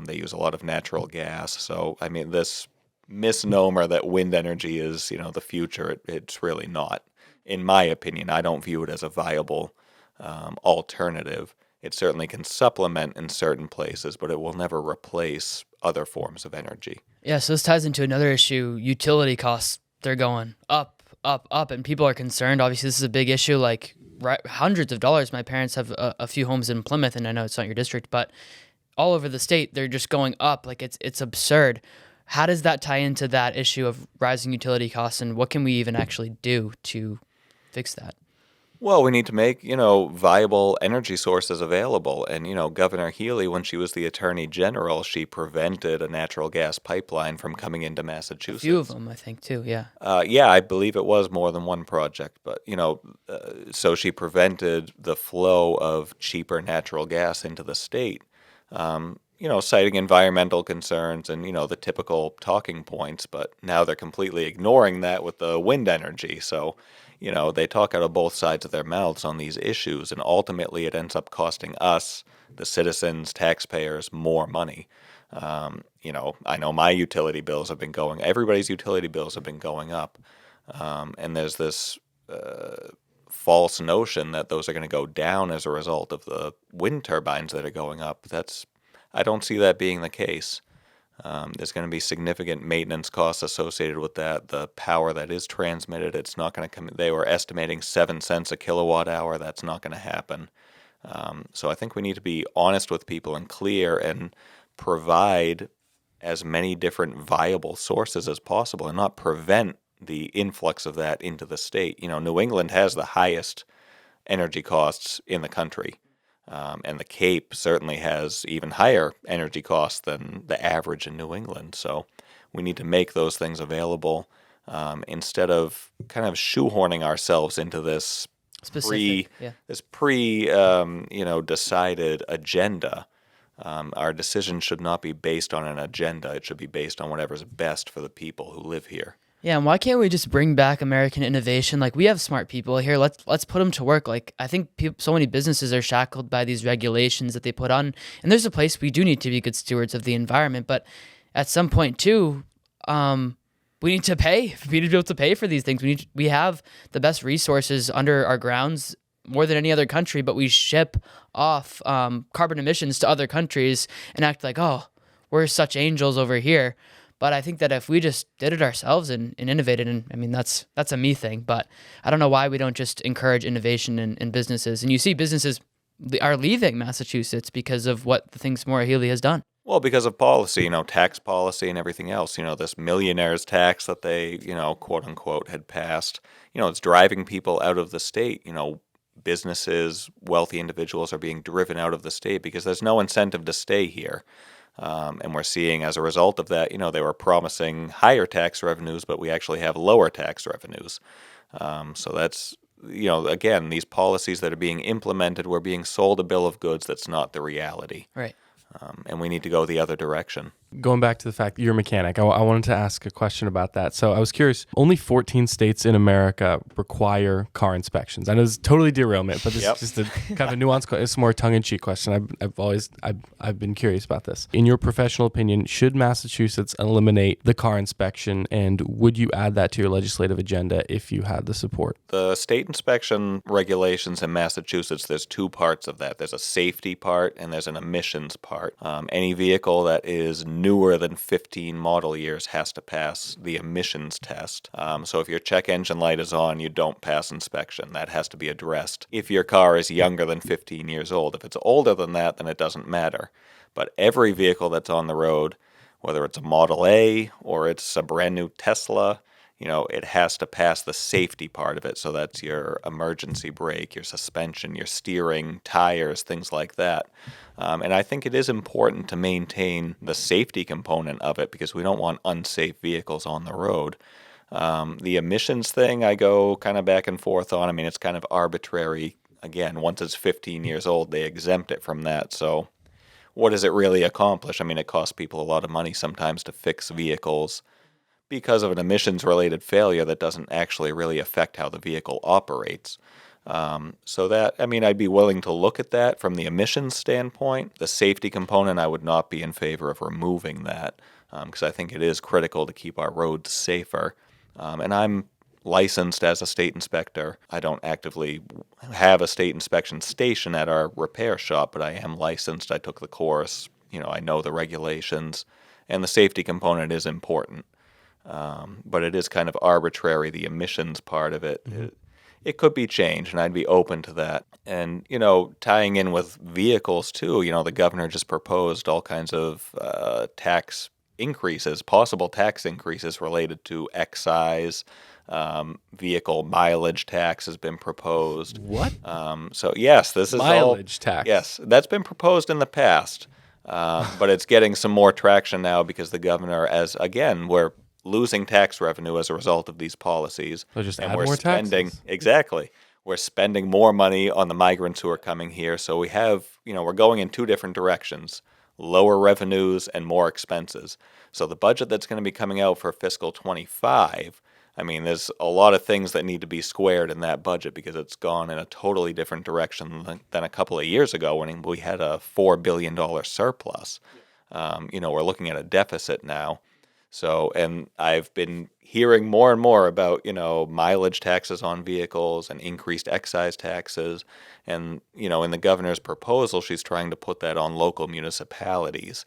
[SPEAKER 1] They use a lot of natural gas. So, I mean, this misnomer that wind energy is, the future, it's really not. In my opinion, I don't view it as a viable alternative. It certainly can supplement in certain places, but it will never replace other forms of energy.
[SPEAKER 3] Yeah, so this ties into another issue. Utility costs, they're going up, up, up, and people are concerned. Obviously, this is a big issue, like hundreds of dollars. My parents have a few homes in Plymouth, and I know it's not your district, but all over the state, they're just going up. Like, it's absurd. How does that tie into that issue of rising utility costs, and what can we even actually do to fix that?
[SPEAKER 1] Well, we need to make, viable energy sources available. And, Governor Healy, when she was the Attorney General, she prevented a natural gas pipeline from coming into Massachusetts.
[SPEAKER 3] A few of them, I think, too, yeah.
[SPEAKER 1] Yeah, I believe it was more than one project. But, so she prevented the flow of cheaper natural gas into the state, citing environmental concerns and, the typical talking points. But now they're completely ignoring that with the wind energy. So, they talk out of both sides of their mouths on these issues, and ultimately it ends up costing us, the citizens, taxpayers, more money. I know my utility bills have been everybody's utility bills have been going up. And there's this false notion that those are going to go down as a result of the wind turbines that are going up. I don't see that being the case. There's going to be significant maintenance costs associated with that. The power that is transmitted, it's not going to come. They were estimating 7 cents a kilowatt hour. That's not going to happen. So I think we need to be honest with people and clear and provide as many different viable sources as possible and not prevent the influx of that into the state. New England has the highest energy costs in the country. And the Cape certainly has even higher energy costs than the average in New England. So we need to make those things available, instead of kind of shoehorning ourselves into this decided agenda. Our decision should not be based on an agenda. It should be based on whatever's best for the people who live here.
[SPEAKER 3] Yeah, and why can't we just bring back American innovation? Like, we have smart people here. Let's put them to work. Like, I think so many businesses are shackled by these regulations that they put on. And there's a place we do need to be good stewards of the environment, but at some point too, we need to pay. We need to be able to pay for these things. We have the best resources under our grounds more than any other country, but we ship off carbon emissions to other countries and act like, oh, we're such angels over here. But I think that if we just did it ourselves and innovated, and I mean, that's a me thing, but I don't know why we don't just encourage innovation in businesses. And you see businesses are leaving Massachusetts because of what the things Maura Healey has done.
[SPEAKER 1] Well, because of policy, tax policy and everything else, this millionaire's tax that they, quote unquote, had passed, it's driving people out of the state. Businesses, wealthy individuals are being driven out of the state because there's no incentive to stay here. And we're seeing as a result of that, they were promising higher tax revenues, but we actually have lower tax revenues. So that's, again, these policies that are being implemented, we're being sold a bill of goods that's not the reality.
[SPEAKER 3] Right.
[SPEAKER 1] And we need to go the other direction.
[SPEAKER 2] Going back to the fact that you're a mechanic, I wanted to ask a question about that. So I was curious, only 14 states in America require car inspections. I know it's totally derailment, but this is just a kind of a nuanced question. It's a more tongue-in-cheek question. I've been curious about this. In your professional opinion, should Massachusetts eliminate the car inspection, and would you add that to your legislative agenda if you had the support?
[SPEAKER 1] The state inspection regulations in Massachusetts, there's two parts of that. There's a safety part and there's an emissions part. Any vehicle that is newer than 15 model years has to pass the emissions test. So if your check engine light is on, you don't pass inspection. That has to be addressed. If your car is younger than 15 years old, if it's older than that, then it doesn't matter. But every vehicle that's on the road, whether it's a Model A or it's a brand new Tesla, it has to pass the safety part of it. So that's your emergency brake, your suspension, your steering, tires, things like that. And I think it is important to maintain the safety component of it because we don't want unsafe vehicles on the road. The emissions thing, I go kind of back and forth on. I mean, it's kind of arbitrary. Again, once it's 15 years old, they exempt it from that. So what does it really accomplish? I mean, it costs people a lot of money sometimes to fix vehicles because of an emissions-related failure that doesn't actually really affect how the vehicle operates. So that, I'd be willing to look at that from the emissions standpoint. The safety component, I would not be in favor of removing that because I think it is critical to keep our roads safer. And I'm licensed as a state inspector. I don't actively have a state inspection station at our repair shop, but I am licensed. I took the course. I know the regulations, and the safety component is important. But it is kind of arbitrary, the emissions part of it. Mm-hmm. It could be changed, and I'd be open to that. And, tying in with vehicles, too, the governor just proposed all kinds of tax increases, possible tax increases related to excise. Vehicle mileage tax has been proposed.
[SPEAKER 2] What?
[SPEAKER 1] So, yes, this is
[SPEAKER 2] mileage tax.
[SPEAKER 1] Yes, that's been proposed in the past. But it's getting some more traction now because the governor, we're losing tax revenue as a result of these policies.
[SPEAKER 2] So just
[SPEAKER 1] and
[SPEAKER 2] add
[SPEAKER 1] we're
[SPEAKER 2] more
[SPEAKER 1] spending
[SPEAKER 2] taxes.
[SPEAKER 1] Exactly. We're spending more money on the migrants who are coming here. So we have, we're going in two different directions: lower revenues and more expenses. So the budget that's going to be coming out for fiscal 25, there's a lot of things that need to be squared in that budget because it's gone in a totally different direction than a couple of years ago when we had a $4 billion surplus. We're looking at a deficit now. So, and I've been hearing more and more about, mileage taxes on vehicles and increased excise taxes. And, in the governor's proposal, she's trying to put that on local municipalities.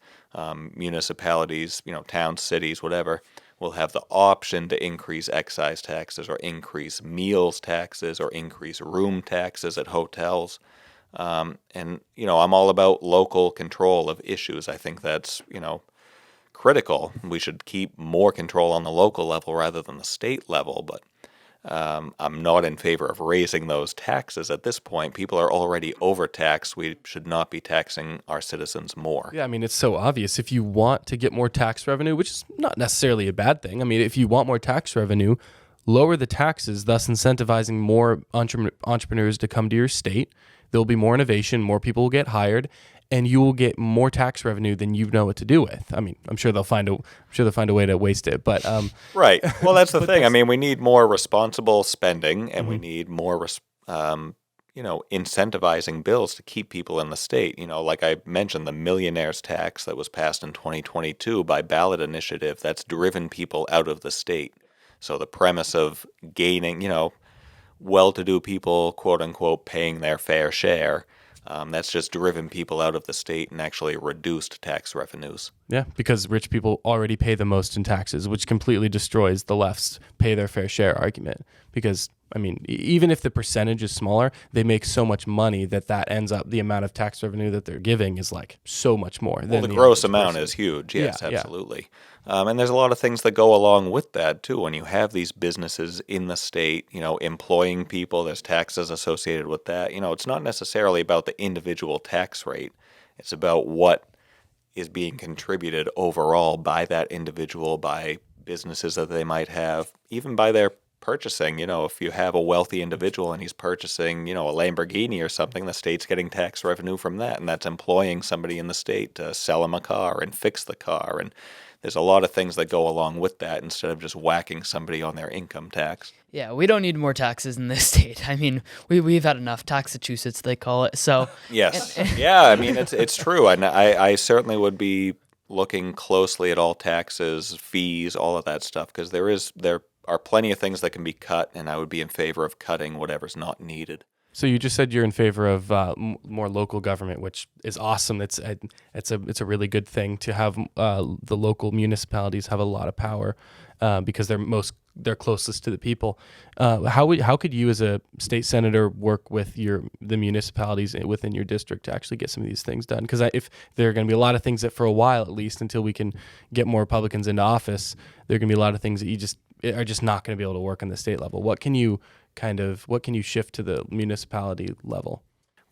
[SPEAKER 1] Municipalities, towns, cities, whatever, will have the option to increase excise taxes or increase meals taxes or increase room taxes at hotels. And, I'm all about local control of issues. I think that's, critical. We should keep more control on the local level rather than the state level, but I'm not in favor of raising those taxes at this point. People are already overtaxed. We should not be taxing our citizens more.
[SPEAKER 2] Yeah, it's so obvious. If you want to get more tax revenue, which is not necessarily a bad thing. If you want more tax revenue, lower the taxes, thus incentivizing more entrepreneurs to come to your state. There'll be more innovation, more people will get hired, and you will get more tax revenue than you know what to do with. I mean, I'm sure they'll find a way to waste it, but
[SPEAKER 1] Right. Well, that's the
[SPEAKER 2] but
[SPEAKER 1] thing. I
[SPEAKER 2] that's-
[SPEAKER 1] mean, we need more responsible spending, and we
[SPEAKER 2] Mhm.
[SPEAKER 1] need more, incentivizing bills to keep people in the state. Like I mentioned, the millionaires tax that was passed in 2022 by ballot initiative, that's driven people out of the state. So the premise of gaining, well-to-do people, quote unquote, paying their fair share, that's just driven people out of the state and actually reduced tax revenues.
[SPEAKER 2] Yeah, because rich people already pay the most in taxes, which completely destroys the left's pay their fair share argument. Because, I mean, even if the percentage is smaller, they make so much money that ends up, the amount of tax revenue that they're giving is like so much more.
[SPEAKER 1] Well,
[SPEAKER 2] than
[SPEAKER 1] the gross
[SPEAKER 2] average
[SPEAKER 1] amount
[SPEAKER 2] person.
[SPEAKER 1] is huge. Yes,
[SPEAKER 2] Yeah, yeah.
[SPEAKER 1] absolutely. And there's a lot of things that go along with that, too. When you have these businesses in the state, employing people, there's taxes associated with that. It's not necessarily about the individual tax rate. It's about what is being contributed overall by that individual, by businesses that they might have, even by their purchasing. If you have a wealthy individual and he's purchasing, a Lamborghini or something, the state's getting tax revenue from that, and that's employing somebody in the state to sell him a car and fix the car. And there's a lot of things that go along with that instead of just whacking somebody on their income tax.
[SPEAKER 3] Yeah, we don't need more taxes in this state. I mean, we've had enough. Taxachusetts, they call it. So
[SPEAKER 1] Yes. Yeah, I mean, it's true. And I certainly would be looking closely at all taxes, fees, all of that stuff, because there are plenty of things that can be cut, and I would be in favor of cutting whatever's not needed.
[SPEAKER 2] So you just said you're in favor of more local government, which is awesome. It's a really good thing to have. The local municipalities have a lot of power because they're closest to the people. How could you, as a state senator, work with the municipalities within your district to actually get some of these things done? Because if there are going to be a lot of things that, for a while at least, until we can get more Republicans into office, there are going to be a lot of things that are just not going to be able to work on the state level. What can you shift to the municipality level?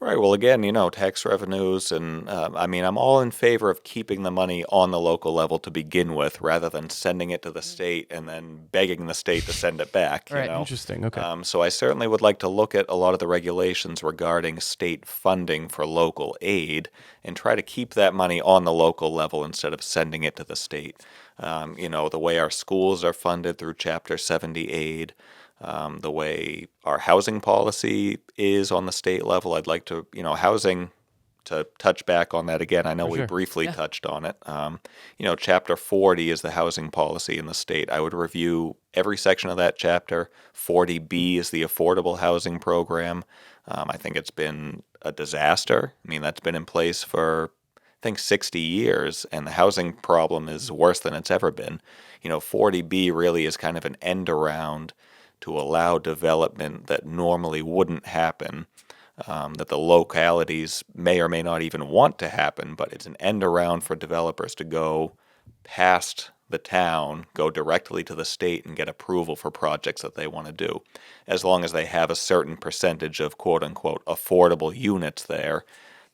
[SPEAKER 1] Right. Well, again, tax revenues, and I'm all in favor of keeping the money on the local level to begin with, rather than sending it to the state and then begging the state to send it back.
[SPEAKER 3] Right.
[SPEAKER 2] Interesting. Okay.
[SPEAKER 1] So I certainly would like to look at a lot of the regulations regarding state funding for local aid and try to keep that money on the local level instead of sending it to the state. The way our schools are funded through Chapter 70 aid. The way our housing policy is on the state level. I'd like to, housing, to touch back on that again. I know we briefly touched on it. Chapter 40 is the housing policy in the state. I would review every section of that chapter. 40B is the affordable housing program. I think it's been a disaster. I mean, that's been in place for, I think, 60 years, and the housing problem is worse than it's ever been. 40B really is kind of an end around to allow development that normally wouldn't happen, that the localities may or may not even want to happen, but it's an end around for developers to go past the town, go directly to the state and get approval for projects that they want to do, as long as they have a certain percentage of quote-unquote affordable units there.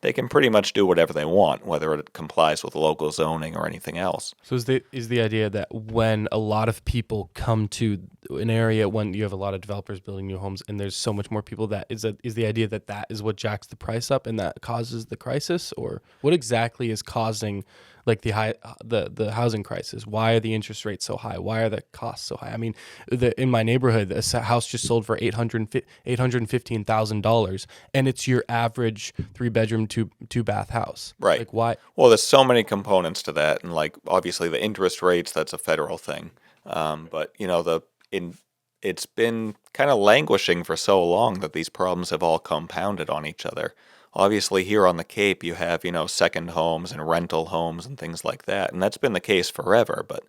[SPEAKER 1] They can pretty much do whatever they want, whether it complies with local zoning or anything else.
[SPEAKER 2] So is the idea that when a lot of people come to an area, when you have a lot of developers building new homes and there's so much more people, is the idea that is what jacks the price up and that causes the crisis? Or what exactly is causing like the housing crisis? Why are the interest rates so high? Why are the costs so high? I mean, in my neighborhood, a house just sold for $815,000, and it's your average 3-bedroom, two bath house.
[SPEAKER 1] Right.
[SPEAKER 2] Like, why?
[SPEAKER 1] Well, there's so many components to that, and like obviously the interest rates, that's a federal thing. But it's been kind of languishing for so long that these problems have all compounded on each other. Obviously, here on the Cape, you have, second homes and rental homes and things like that. And that's been the case forever, but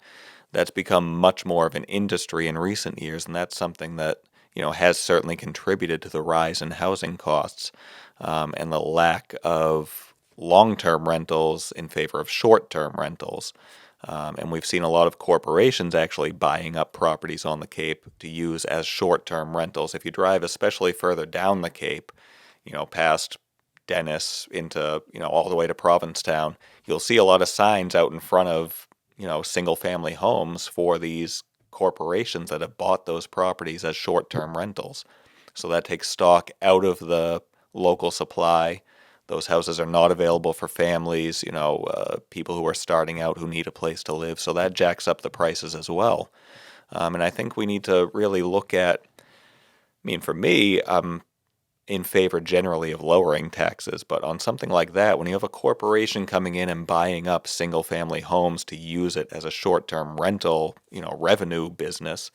[SPEAKER 1] that's become much more of an industry in recent years. And that's something that, has certainly contributed to the rise in housing costs and the lack of long-term rentals in favor of short-term rentals. And we've seen a lot of corporations actually buying up properties on the Cape to use as short-term rentals. If you drive especially further down the Cape, past Dennis into, all the way to Provincetown, you'll see a lot of signs out in front of, single-family homes for these corporations that have bought those properties as short-term rentals. So that takes stock out of the local supply, Those houses are not available for families, people who are starting out who need a place to live. So that jacks up the prices as well. And I think we need to really look at, for me, I'm in favor generally of lowering taxes, but on something like that, when you have a corporation coming in and buying up single-family homes to use it as a short-term rental, revenue business,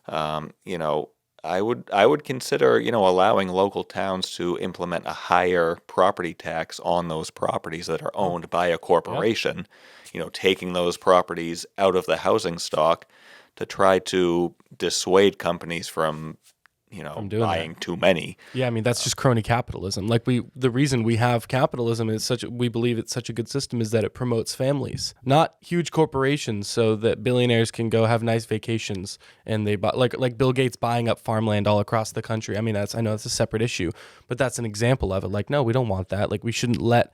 [SPEAKER 1] I would consider, allowing local towns to implement a higher property tax on those properties that are owned by a corporation, taking those properties out of the housing stock to try to dissuade companies from
[SPEAKER 2] doing
[SPEAKER 1] buying too many.
[SPEAKER 2] Yeah, that's just crony capitalism. The reason we have capitalism is we believe it's such a good system is that it promotes families, not huge corporations, so that billionaires can go have nice vacations and they buy like Bill Gates buying up farmland all across the country. I know that's a separate issue, but that's an example of it. No, we don't want that. We shouldn't let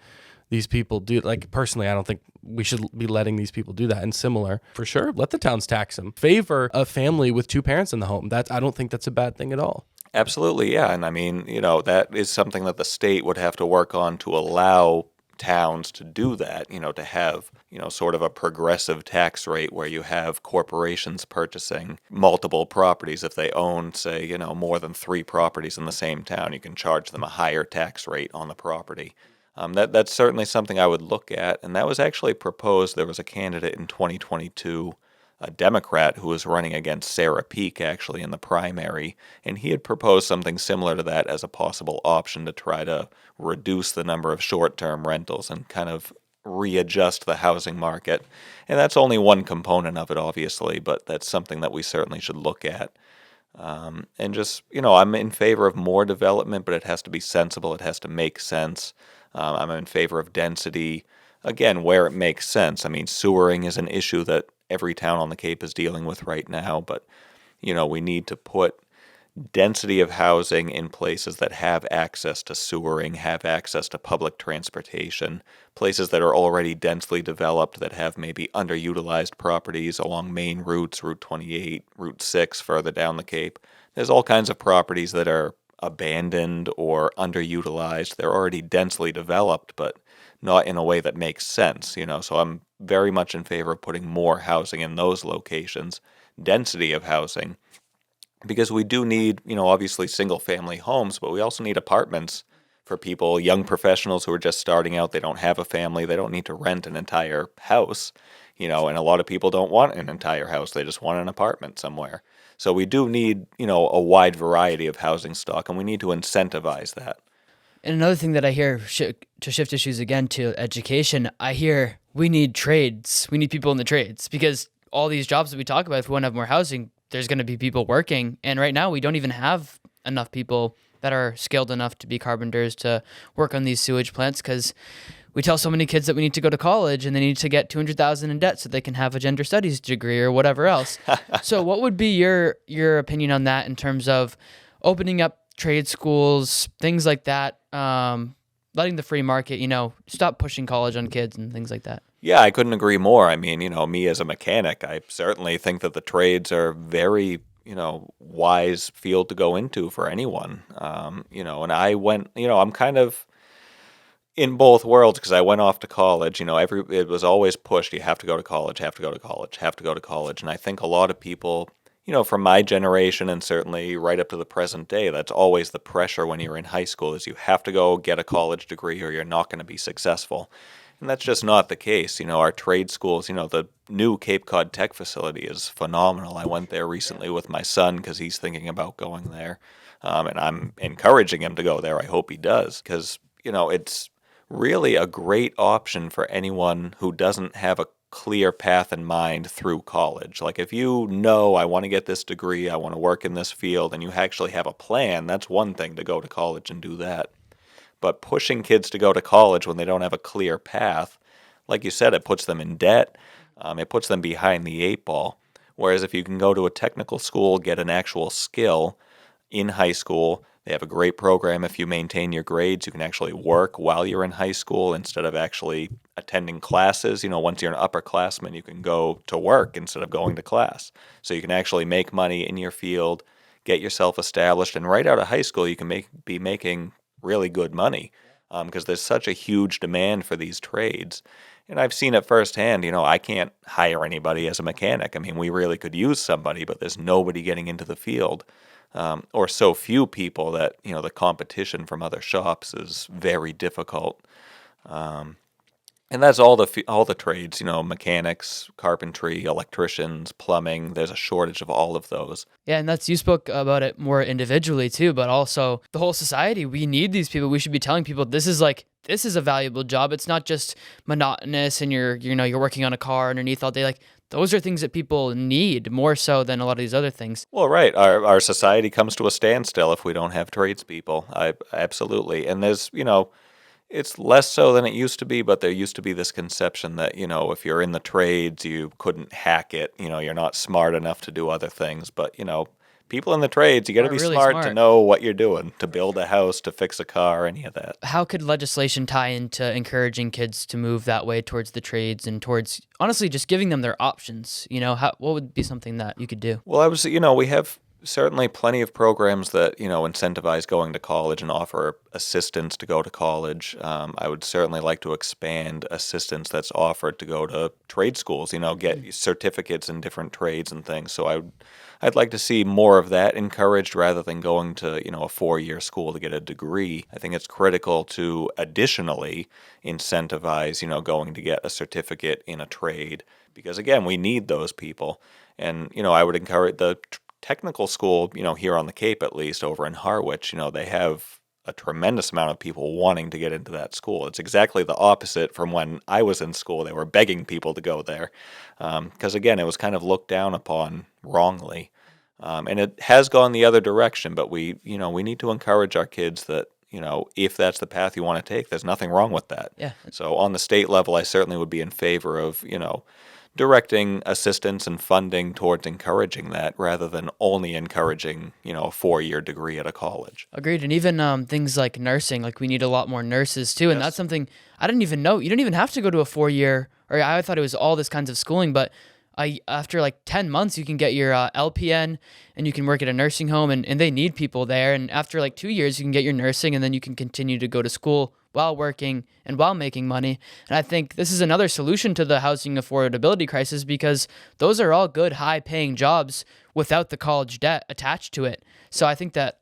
[SPEAKER 2] these people do. Personally, I don't think we should be letting these people do that. And similar, for sure, let the towns tax them. Favor a family with two parents in the home. I don't think that's a bad thing at all.
[SPEAKER 1] Absolutely, yeah. And that is something that the state would have to work on to allow towns to do that, to have, sort of a progressive tax rate where you have corporations purchasing multiple properties. If they own, say, more than 3 properties in the same town, you can charge them a higher tax rate on the property. That's certainly something I would look at, and that was actually proposed. There was a candidate in 2022, a Democrat, who was running against Sarah Peake, actually, in the primary, and he had proposed something similar to that as a possible option to try to reduce the number of short-term rentals and kind of readjust the housing market. And that's only one component of it, obviously, but that's something that we certainly should look at. And just, I'm in favor of more development, but it has to be sensible. It has to make sense. I'm in favor of density, again, where it makes sense. Sewering is an issue that every town on the Cape is dealing with right now, but, we need to put density of housing in places that have access to sewering, have access to public transportation, places that are already densely developed that have maybe underutilized properties along main routes, Route 28, Route 6, further down the Cape. There's all kinds of properties that are abandoned or underutilized. They're already densely developed, but not in a way that makes sense, So I'm very much in favor of putting more housing in those locations, density of housing, because we do need, obviously single-family homes, but we also need apartments for people, young professionals who are just starting out. They don't have a family. They don't need to rent an entire house, and a lot of people don't want an entire house. They just want an apartment somewhere. So we do need, a wide variety of housing stock, and we need to incentivize that.
[SPEAKER 3] And another thing that I hear, to shift issues again to education, I hear we need trades. We need people in the trades, because all these jobs that we talk about, if we want to have more housing, there's going to be people working. And right now we don't even have enough people that are skilled enough to be carpenters to work on these sewage plants, because we tell so many kids that we need to go to college and they need to get $200,000 in debt so they can have a gender studies degree or whatever else. So what would be your opinion on that in terms of opening up trade schools, things like that, letting the free market, stop pushing college on kids and things like that?
[SPEAKER 1] Yeah, I couldn't agree more. Me as a mechanic, I certainly think that the trades are very, wise field to go into for anyone. And I went, I'm kind of in both worlds because I went off to college. It was always pushed, you have to go to college, have to go to college, have to go to college. And I think a lot of people, from my generation and certainly right up to the present day, that's always the pressure when you're in high school is you have to go get a college degree or you're not going to be successful. And that's just not the case. Our trade schools, the new Cape Cod Tech facility is phenomenal. I went there recently with my son because he's thinking about going there. And I'm encouraging him to go there. I hope he does because, it's really a great option for anyone who doesn't have a clear path in mind through college. Like if I want to get this degree, I want to work in this field, and you actually have a plan, that's one thing to go to college and do that. But pushing kids to go to college when they don't have a clear path, like you said, it puts them in debt. It puts them behind the 8 ball. Whereas if you can go to a technical school, get an actual skill in high school, they have a great program. If you maintain your grades, you can actually work while you're in high school instead of actually attending classes. Once you're an upperclassman, you can go to work instead of going to class. So you can actually make money in your field, get yourself established, and right out of high school, you can be making really good money. because there's such a huge demand for these trades. And I've seen it firsthand. I can't hire anybody as a mechanic. I mean, we really could use somebody, but there's nobody getting into the field, or so few people that, the competition from other shops is very difficult. And that's all the trades, mechanics, carpentry, electricians, plumbing. There's a shortage of all of those.
[SPEAKER 3] Yeah, and you spoke about it more individually too, but also the whole society. We need these people. We should be telling people this is a valuable job. It's not just monotonous and you're working on a car underneath all day. Like, those are things that people need more so than a lot of these other things.
[SPEAKER 1] Well, right. Our society comes to a standstill if we don't have tradespeople. Absolutely. And there's, it's less so than it used to be, but there used to be this conception that, if you're in the trades, you couldn't hack it. You're not smart enough to do other things. But, people in the trades, you got to be
[SPEAKER 3] really
[SPEAKER 1] smart to know what you're doing, to build a house, to fix a car, any of that.
[SPEAKER 3] How could legislation tie into encouraging kids to move that way towards the trades and towards, honestly, just giving them their options? What would be something that you could do?
[SPEAKER 1] Well, we have certainly plenty of programs that, incentivize going to college and offer assistance to go to college. I would certainly like to expand assistance that's offered to go to trade schools, get certificates in different trades and things. So I'd like to see more of that encouraged rather than going to, a 4-year school to get a degree. I think it's critical to additionally incentivize, going to get a certificate in a trade because, again, we need those people. And, I would encourage the technical school, here on the Cape at least, over in Harwich, they have a tremendous amount of people wanting to get into that school. It's exactly the opposite from when I was in school. They were begging people to go there because, again, it was kind of looked down upon wrongly. And it has gone the other direction, but we need to encourage our kids that, if that's the path you want to take, there's nothing wrong with that.
[SPEAKER 3] Yeah.
[SPEAKER 1] So on the state level, I certainly would be in favor of, directing assistance and funding towards encouraging that rather than only encouraging, a 4-year degree at a college.
[SPEAKER 3] Agreed. And even things like nursing, like we need a lot more nurses too. And
[SPEAKER 1] Yes.
[SPEAKER 3] that's something I didn't even know. You don't even have to go to a 4-year, or I thought it was all this kinds of schooling, but after like 10 months, you can get your LPN and you can work at a nursing home and they need people there. And after like 2 years, you can get your nursing and then you can continue to go to school while working and while making money. And I think this is another solution to the housing affordability crisis because those are all good, high-paying jobs without the college debt attached to it. So I think that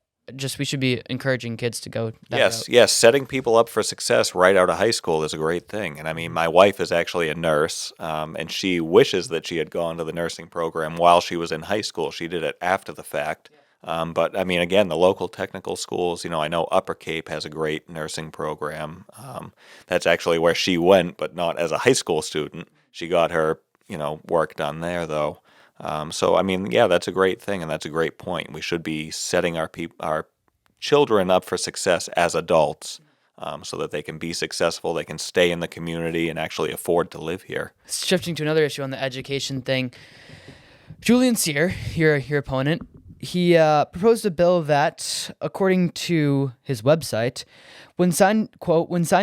[SPEAKER 3] we should be encouraging kids to go that route.
[SPEAKER 1] Yes. Setting people up for success right out of high school is a great thing. And I mean, my wife is actually a nurse, and she wishes that she had gone to the nursing program while she was in high school. She did it after the fact. But I mean, again, the local technical schools, I know Upper Cape has a great nursing program. That's actually where she went, but not as a high school student. She got her, work done there though. So, I mean, yeah, that's a great thing, and that's a great point. We should be setting our children up for success as adults so that they can be successful, they can stay in the community, and actually afford to live here.
[SPEAKER 3] Shifting to another issue on the education thing, Julian Cyr, your opponent, he proposed a bill that, according to his website, when signed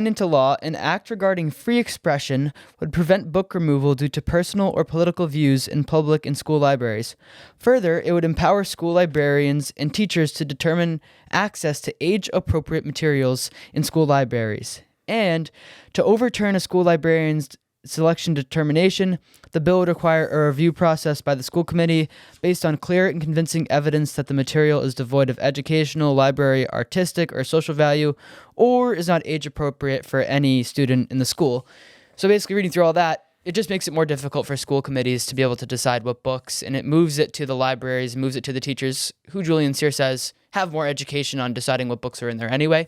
[SPEAKER 3] into law, an act regarding free expression would prevent book removal due to personal or political views in public and school libraries. Further, it would empower school librarians and teachers to determine access to age-appropriate materials in school libraries. And to overturn a school librarian's selection determination, the bill would require a review process by the school committee based on clear and convincing evidence that the material is devoid of educational, library, artistic, or social value, or is not age appropriate for any student in the school. So basically, reading through all that, it just makes it more difficult for school committees to be able to decide what books, and it moves it to the libraries, moves it to the teachers, who Julian Cyr says have more education on deciding what books are in there anyway.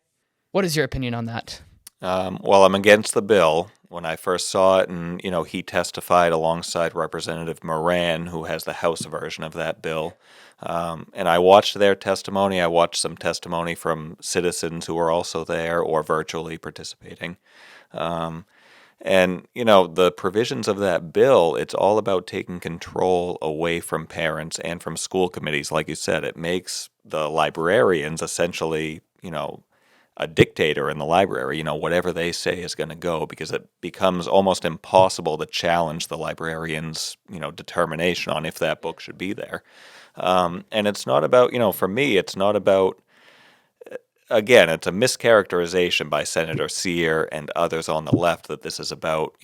[SPEAKER 3] What is your opinion on that?
[SPEAKER 1] Well, I'm against the bill. When I first saw it, and he testified alongside Representative Moran, who has the House version of that bill, and I watched their testimony. I watched some testimony from citizens who were also there or virtually participating. And the provisions of that bill, it's all about taking control away from parents and from school committees. Like you said, it makes the librarians essentially, a dictator in the library. Whatever they say is going to go, because it becomes almost impossible to challenge the librarian's, determination on if that book should be there. And it's not about, for me, it's not about again, it's a mischaracterization by Senator Sear and others on the left that this is about,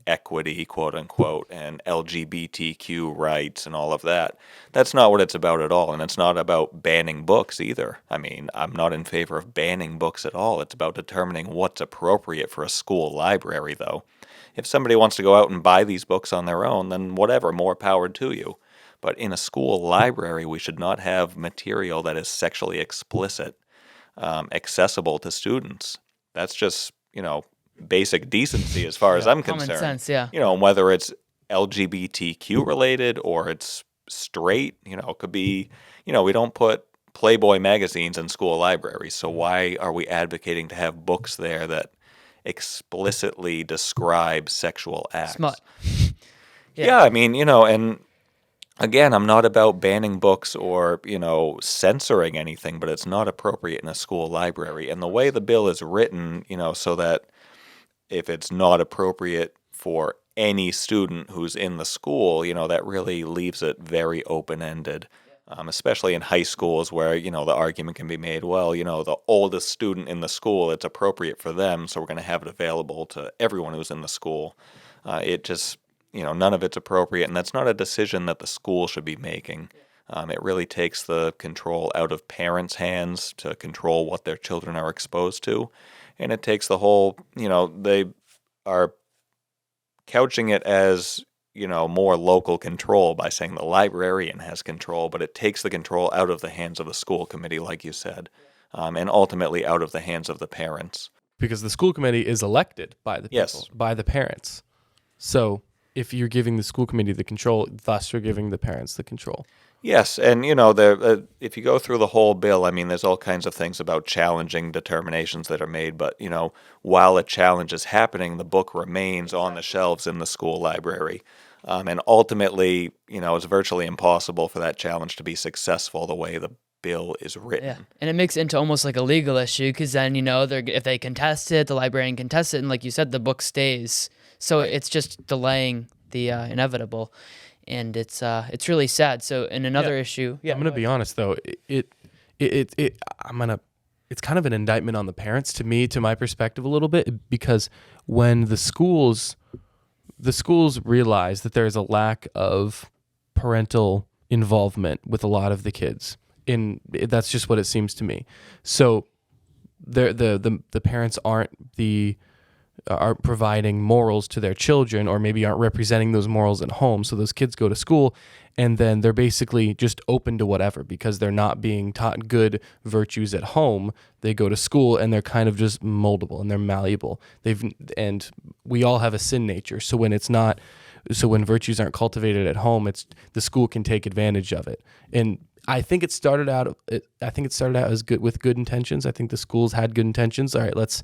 [SPEAKER 1] equity, quote unquote, and LGBTQ rights and all of that. That's not what it's about at all, and it's not about banning books either. I mean, I'm not in favor of banning books at all. It's about determining what's appropriate for a school library, though. If somebody wants to go out and buy these books on their own, then whatever, more power to you. But in a school library, we should not have material that is sexually explicit accessible to students. That's just, basic decency as far as I'm
[SPEAKER 3] Common
[SPEAKER 1] concerned.
[SPEAKER 3] sense, yeah.
[SPEAKER 1] Whether it's LGBTQ related or it's straight, it could be, we don't put Playboy magazines in school libraries. So why are we advocating to have books there that explicitly describe sexual acts?
[SPEAKER 3] Smut.
[SPEAKER 1] Yeah, I mean, and again, I'm not about banning books or, censoring anything, but it's not appropriate in a school library. And the way the bill is written, so that if it's not appropriate for any student who's in the school, that really leaves it very open-ended, especially in high schools where, the argument can be made, well, the oldest student in the school, it's appropriate for them, so we're going to have it available to everyone who's in the school. It just, none of it's appropriate, and that's not a decision that the school should be making. It really takes the control out of parents' hands to control what their children are exposed to. And it takes the whole, they are couching it as, more local control by saying the librarian has control, but it takes the control out of the hands of the school committee, like you said, and ultimately out of the hands of the parents.
[SPEAKER 2] Because the school committee is elected by the people,
[SPEAKER 1] Yes.
[SPEAKER 2] by the parents. So if you're giving the school committee the control, thus you're giving the parents the control.
[SPEAKER 1] Yes, and if you go through the whole bill, I mean, there's all kinds of things about challenging determinations that are made, but, while a challenge is happening, the book remains on the shelves in the school library. And ultimately, it's virtually impossible for that challenge to be successful the way the bill is written.
[SPEAKER 3] Yeah, and it makes it into almost like a legal issue because then, if they contest it, the librarian contests it, and like you said, the book stays. So it's just delaying the inevitable. And it's really sad. So in another issue,
[SPEAKER 2] I'm gonna be honest though, it's kind of an indictment on the parents to my perspective a little bit, because when the schools realize that there is a lack of parental involvement with a lot of the kids, that's just what it seems to me. So the parents aren't providing morals to their children, or maybe aren't representing those morals at home. So those kids go to school and then they're basically just open to whatever because they're not being taught good virtues at home. They go to school and they're kind of just moldable and they're malleable. And we all have a sin nature. So when virtues aren't cultivated at home, the school can take advantage of it. And I think it started out as good, with good intentions. I think the schools had good intentions. All right, let's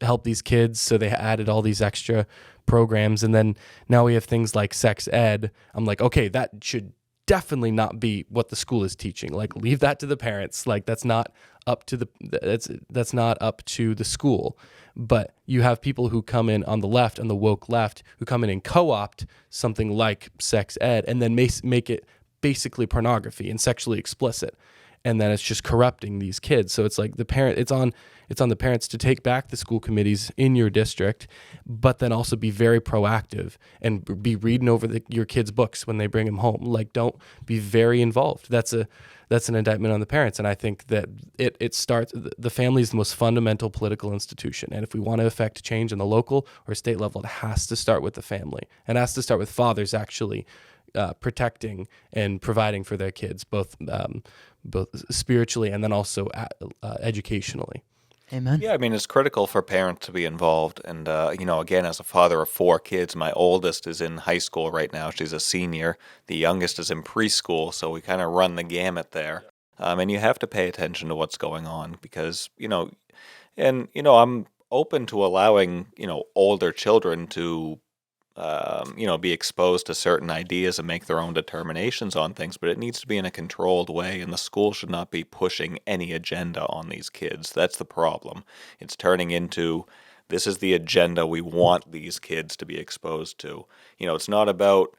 [SPEAKER 2] help these kids. So they added all these extra programs, and then now we have things like sex ed. I'm like, okay, that should definitely not be what the school is teaching. Like, leave that to the parents. Like, that's not up to that's not up to the school. But you have people who come in on the left, on the woke left, who come in and co-opt something like sex ed, and then make it basically pornography and sexually explicit, and then it's just corrupting these kids. So it's like it's on the parents to take back the school committees in your district, but then also be very proactive and be reading over your kids' books when they bring them home. Like, don't be very involved. That's an indictment on the parents, and I think that it starts. The family is the most fundamental political institution, and if we want to affect change in the local or state level, it has to start with the family, and it has to start with fathers actually protecting and providing for their kids, both spiritually and then also educationally.
[SPEAKER 3] Amen.
[SPEAKER 1] Yeah, I mean, it's critical for parents to be involved. And, again, as a father of 4 kids, my oldest is in high school right now. She's a senior. The youngest is in preschool, so we kind of run the gamut there. And you have to pay attention to what's going on because, I'm open to allowing, older children to be exposed to certain ideas and make their own determinations on things, but it needs to be in a controlled way, and the school should not be pushing any agenda on these kids. That's the problem. It's turning into, this is the agenda we want these kids to be exposed to. It's not about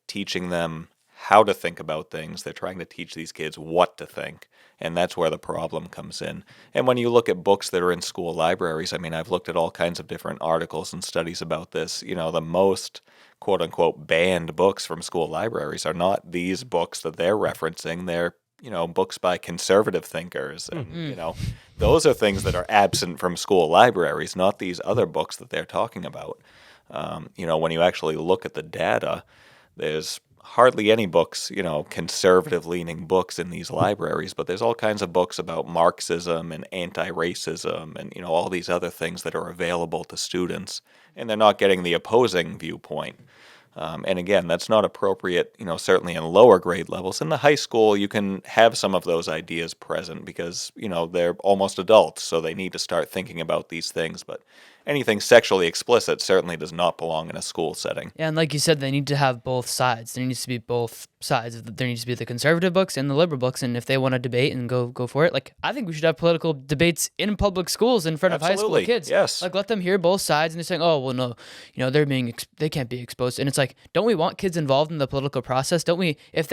[SPEAKER 1] teaching them how to think about things. They're trying to teach these kids what to think. And that's where the problem comes in. And when you look at books that are in school libraries, I mean, I've looked at all kinds of different articles and studies about this. You know, the most quote unquote banned books from school libraries are not these books that they're referencing. They're, you know, books by conservative thinkers. And, you know, those are things that are absent from school libraries, not these other books that they're talking about. You know, when you actually look at the data, there's hardly any books, you know, conservative-leaning books in these libraries, but there's all kinds of books about Marxism and anti-racism and, you know, all these other things that are available to students, and they're not getting the opposing viewpoint. And again, that's not appropriate, you know, certainly in lower grade levels. In the high school, you can have some of those ideas present because, you know, they're almost adults, so they need to start thinking about these things. But anything sexually explicit certainly does not belong in a school setting.
[SPEAKER 3] Yeah, and like you said, they need to have both sides. There needs to be both sides. There needs to be the conservative books and the liberal books. And if they want to debate and go for it, like I think we should have political debates in public schools in front of high school kids.
[SPEAKER 1] Yes.
[SPEAKER 3] Like let them hear both sides, and they're saying, oh well, no, you know, they can't be exposed. And it's like, don't we want kids involved in the political process? Don't we? If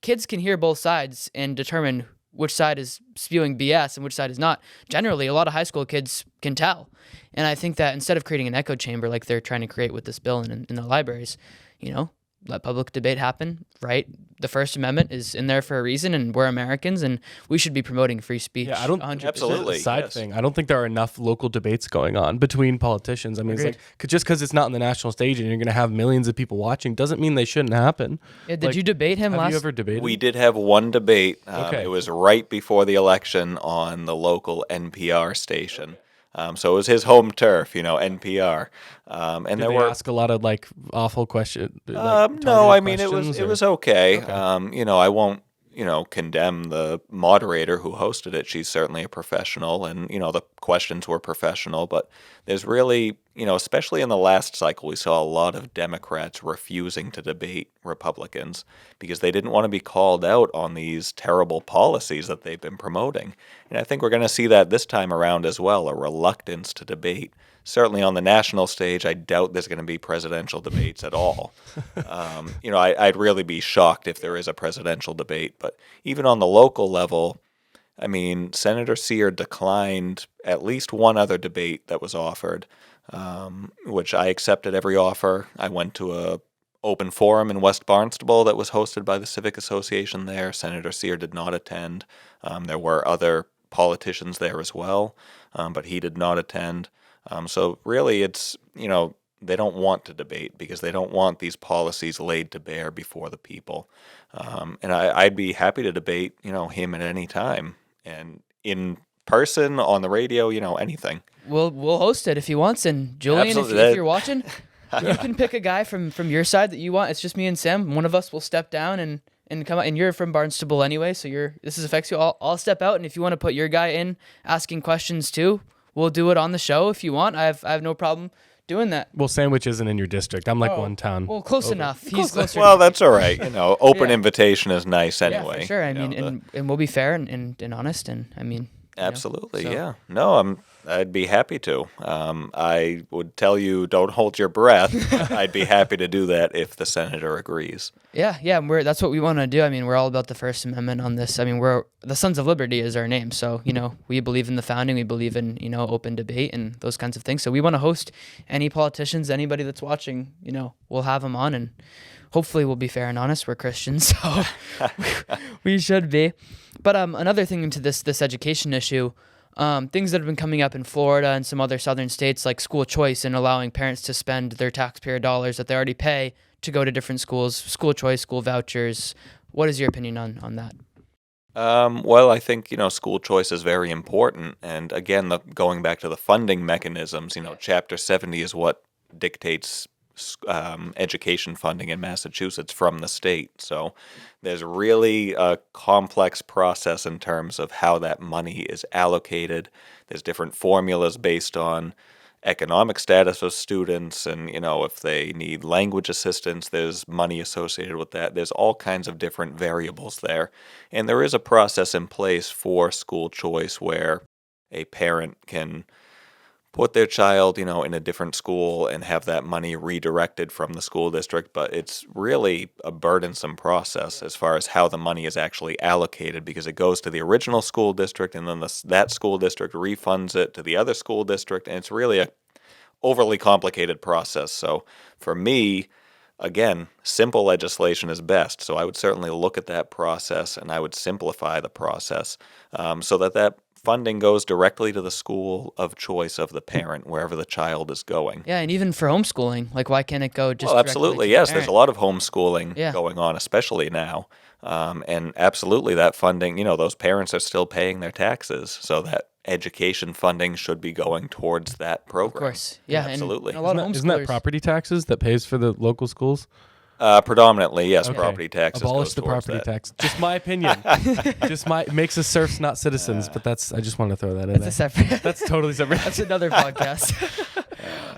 [SPEAKER 3] kids can hear both sides and determine which side is spewing BS and which side is not. Generally, a lot of high school kids can tell. And I think that instead of creating an echo chamber like they're trying to create with this bill in the libraries, you know, let public debate happen, right? The First Amendment is in there for a reason, and we're Americans, and we should be promoting free speech.
[SPEAKER 2] Yeah, I don't
[SPEAKER 3] 100%.
[SPEAKER 1] Absolutely.
[SPEAKER 2] Side
[SPEAKER 1] yes.
[SPEAKER 2] thing. I don't think there are enough local debates going on between politicians. I mean,
[SPEAKER 3] Agreed.
[SPEAKER 2] it's like just because it's not on the national stage and you're going to have millions of people watching doesn't mean they shouldn't happen.
[SPEAKER 3] Yeah, did you debate him
[SPEAKER 2] Have
[SPEAKER 3] last?
[SPEAKER 2] you ever debated?
[SPEAKER 1] We did have one debate.
[SPEAKER 2] Okay.
[SPEAKER 1] It was right before the election on the local NPR station. So it was his home turf, you know, NPR. And
[SPEAKER 2] Did
[SPEAKER 1] there
[SPEAKER 2] they
[SPEAKER 1] were
[SPEAKER 2] ask a lot of like awful questions?
[SPEAKER 1] no, I mean it was okay. You know, I won't, you know, condemn the moderator who hosted it. She's certainly a professional, and you know the questions were professional. But there's really, you know, especially in the last cycle, we saw a lot of Democrats refusing to debate Republicans because they didn't want to be called out on these terrible policies that they've been promoting. And I think we're going to see that this time around as well, a reluctance to debate. Certainly on the national stage, I doubt there's going to be presidential debates at all. You know, I'd really be shocked if there is a presidential debate. But even on the local level, I mean, Senator Sear declined at least one other debate that was offered, which I accepted every offer. I went to a open forum in West Barnstable that was hosted by the Civic Association there. Senator Sear did not attend. There were other politicians there as well, but he did not attend. So really it's, you know, they don't want to debate because they don't want these policies laid to bear before the people. And I'd be happy to debate, you know, him at any time and in person, on the radio, you know, anything.
[SPEAKER 3] We'll host it if he wants. And Julian,
[SPEAKER 1] Absolutely.
[SPEAKER 3] if you're watching, you can pick a guy from your side that you want. It's just me and Sam. One of us will step down and come out. And you're from Barnstable anyway, so this affects you. I'll step out, and if you want to put your guy in asking questions too, we'll do it on the show if you want. I have no problem doing that.
[SPEAKER 2] Well, Sandwich isn't in your district. I'm like one town.
[SPEAKER 3] Well, close enough. He's closer.
[SPEAKER 1] Well, that's all right. You know, open
[SPEAKER 3] Yeah.
[SPEAKER 1] invitation is nice
[SPEAKER 3] Yeah,
[SPEAKER 1] anyway.
[SPEAKER 3] for sure. I
[SPEAKER 1] You
[SPEAKER 3] mean,
[SPEAKER 1] know,
[SPEAKER 3] and we'll be fair and honest. And I mean,
[SPEAKER 1] absolutely,
[SPEAKER 3] so-
[SPEAKER 1] yeah. No, I'd be happy to. I would tell you, don't hold your breath. I'd be happy to do that if the senator agrees.
[SPEAKER 3] Yeah. That's what we want to do. I mean, we're all about the First Amendment on this. I mean, we're the Sons of Liberty is our name. So, you know, we believe in the founding. We believe in, you know, open debate and those kinds of things. So we want to host any politicians, anybody that's watching, you know, we'll have them on, and hopefully we'll be fair and honest. We're Christians, so we should be. But another thing into this education issue, things that have been coming up in Florida and some other southern states, like school choice and allowing parents to spend their taxpayer dollars that they already pay to go to different schools, school choice, school vouchers. What is your opinion on that?
[SPEAKER 1] Well, I think, you know, school choice is very important. And again, going back to the funding mechanisms, you know, Chapter 70 is what dictates education funding in Massachusetts from the state. So there's really a complex process in terms of how that money is allocated. There's different formulas based on economic status of students, and you know, if they need language assistance, there's money associated with that. There's all kinds of different variables there, and there is a process in place for school choice where a parent can put their child, in a different school and have that money redirected from the school district, but it's really a burdensome process as far as how the money is actually allocated, because it goes to the original school district and then that school district refunds it to the other school district, and it's really a overly complicated process. So for me, again, simple legislation is best. So I would certainly look at that process and I would simplify the process so that funding goes directly to the school of choice of the parent, wherever the child is going.
[SPEAKER 3] Yeah, and even for homeschooling, like why can't it go just
[SPEAKER 1] Well,
[SPEAKER 3] directly
[SPEAKER 1] absolutely,
[SPEAKER 3] to the
[SPEAKER 1] yes.
[SPEAKER 3] parent?
[SPEAKER 1] There's a lot of homeschooling
[SPEAKER 3] Yeah.
[SPEAKER 1] going on, especially now. And absolutely that funding, those parents are still paying their taxes. So that education funding should be going towards that program.
[SPEAKER 3] Of course. Yeah,
[SPEAKER 1] absolutely.
[SPEAKER 3] And a lot of
[SPEAKER 2] Isn't that
[SPEAKER 3] homeschoolers.
[SPEAKER 2] property taxes that pays for the local schools?
[SPEAKER 1] Predominantly, yes,
[SPEAKER 2] Okay.
[SPEAKER 1] property taxes.
[SPEAKER 2] Abolish
[SPEAKER 1] goes
[SPEAKER 2] the
[SPEAKER 1] towards
[SPEAKER 2] property
[SPEAKER 1] that.
[SPEAKER 2] tax. Just my opinion. It makes us serfs, not citizens. But I just want to throw that in
[SPEAKER 3] That's a
[SPEAKER 2] there.
[SPEAKER 3] separate.
[SPEAKER 2] That's totally separate.
[SPEAKER 3] That's another podcast.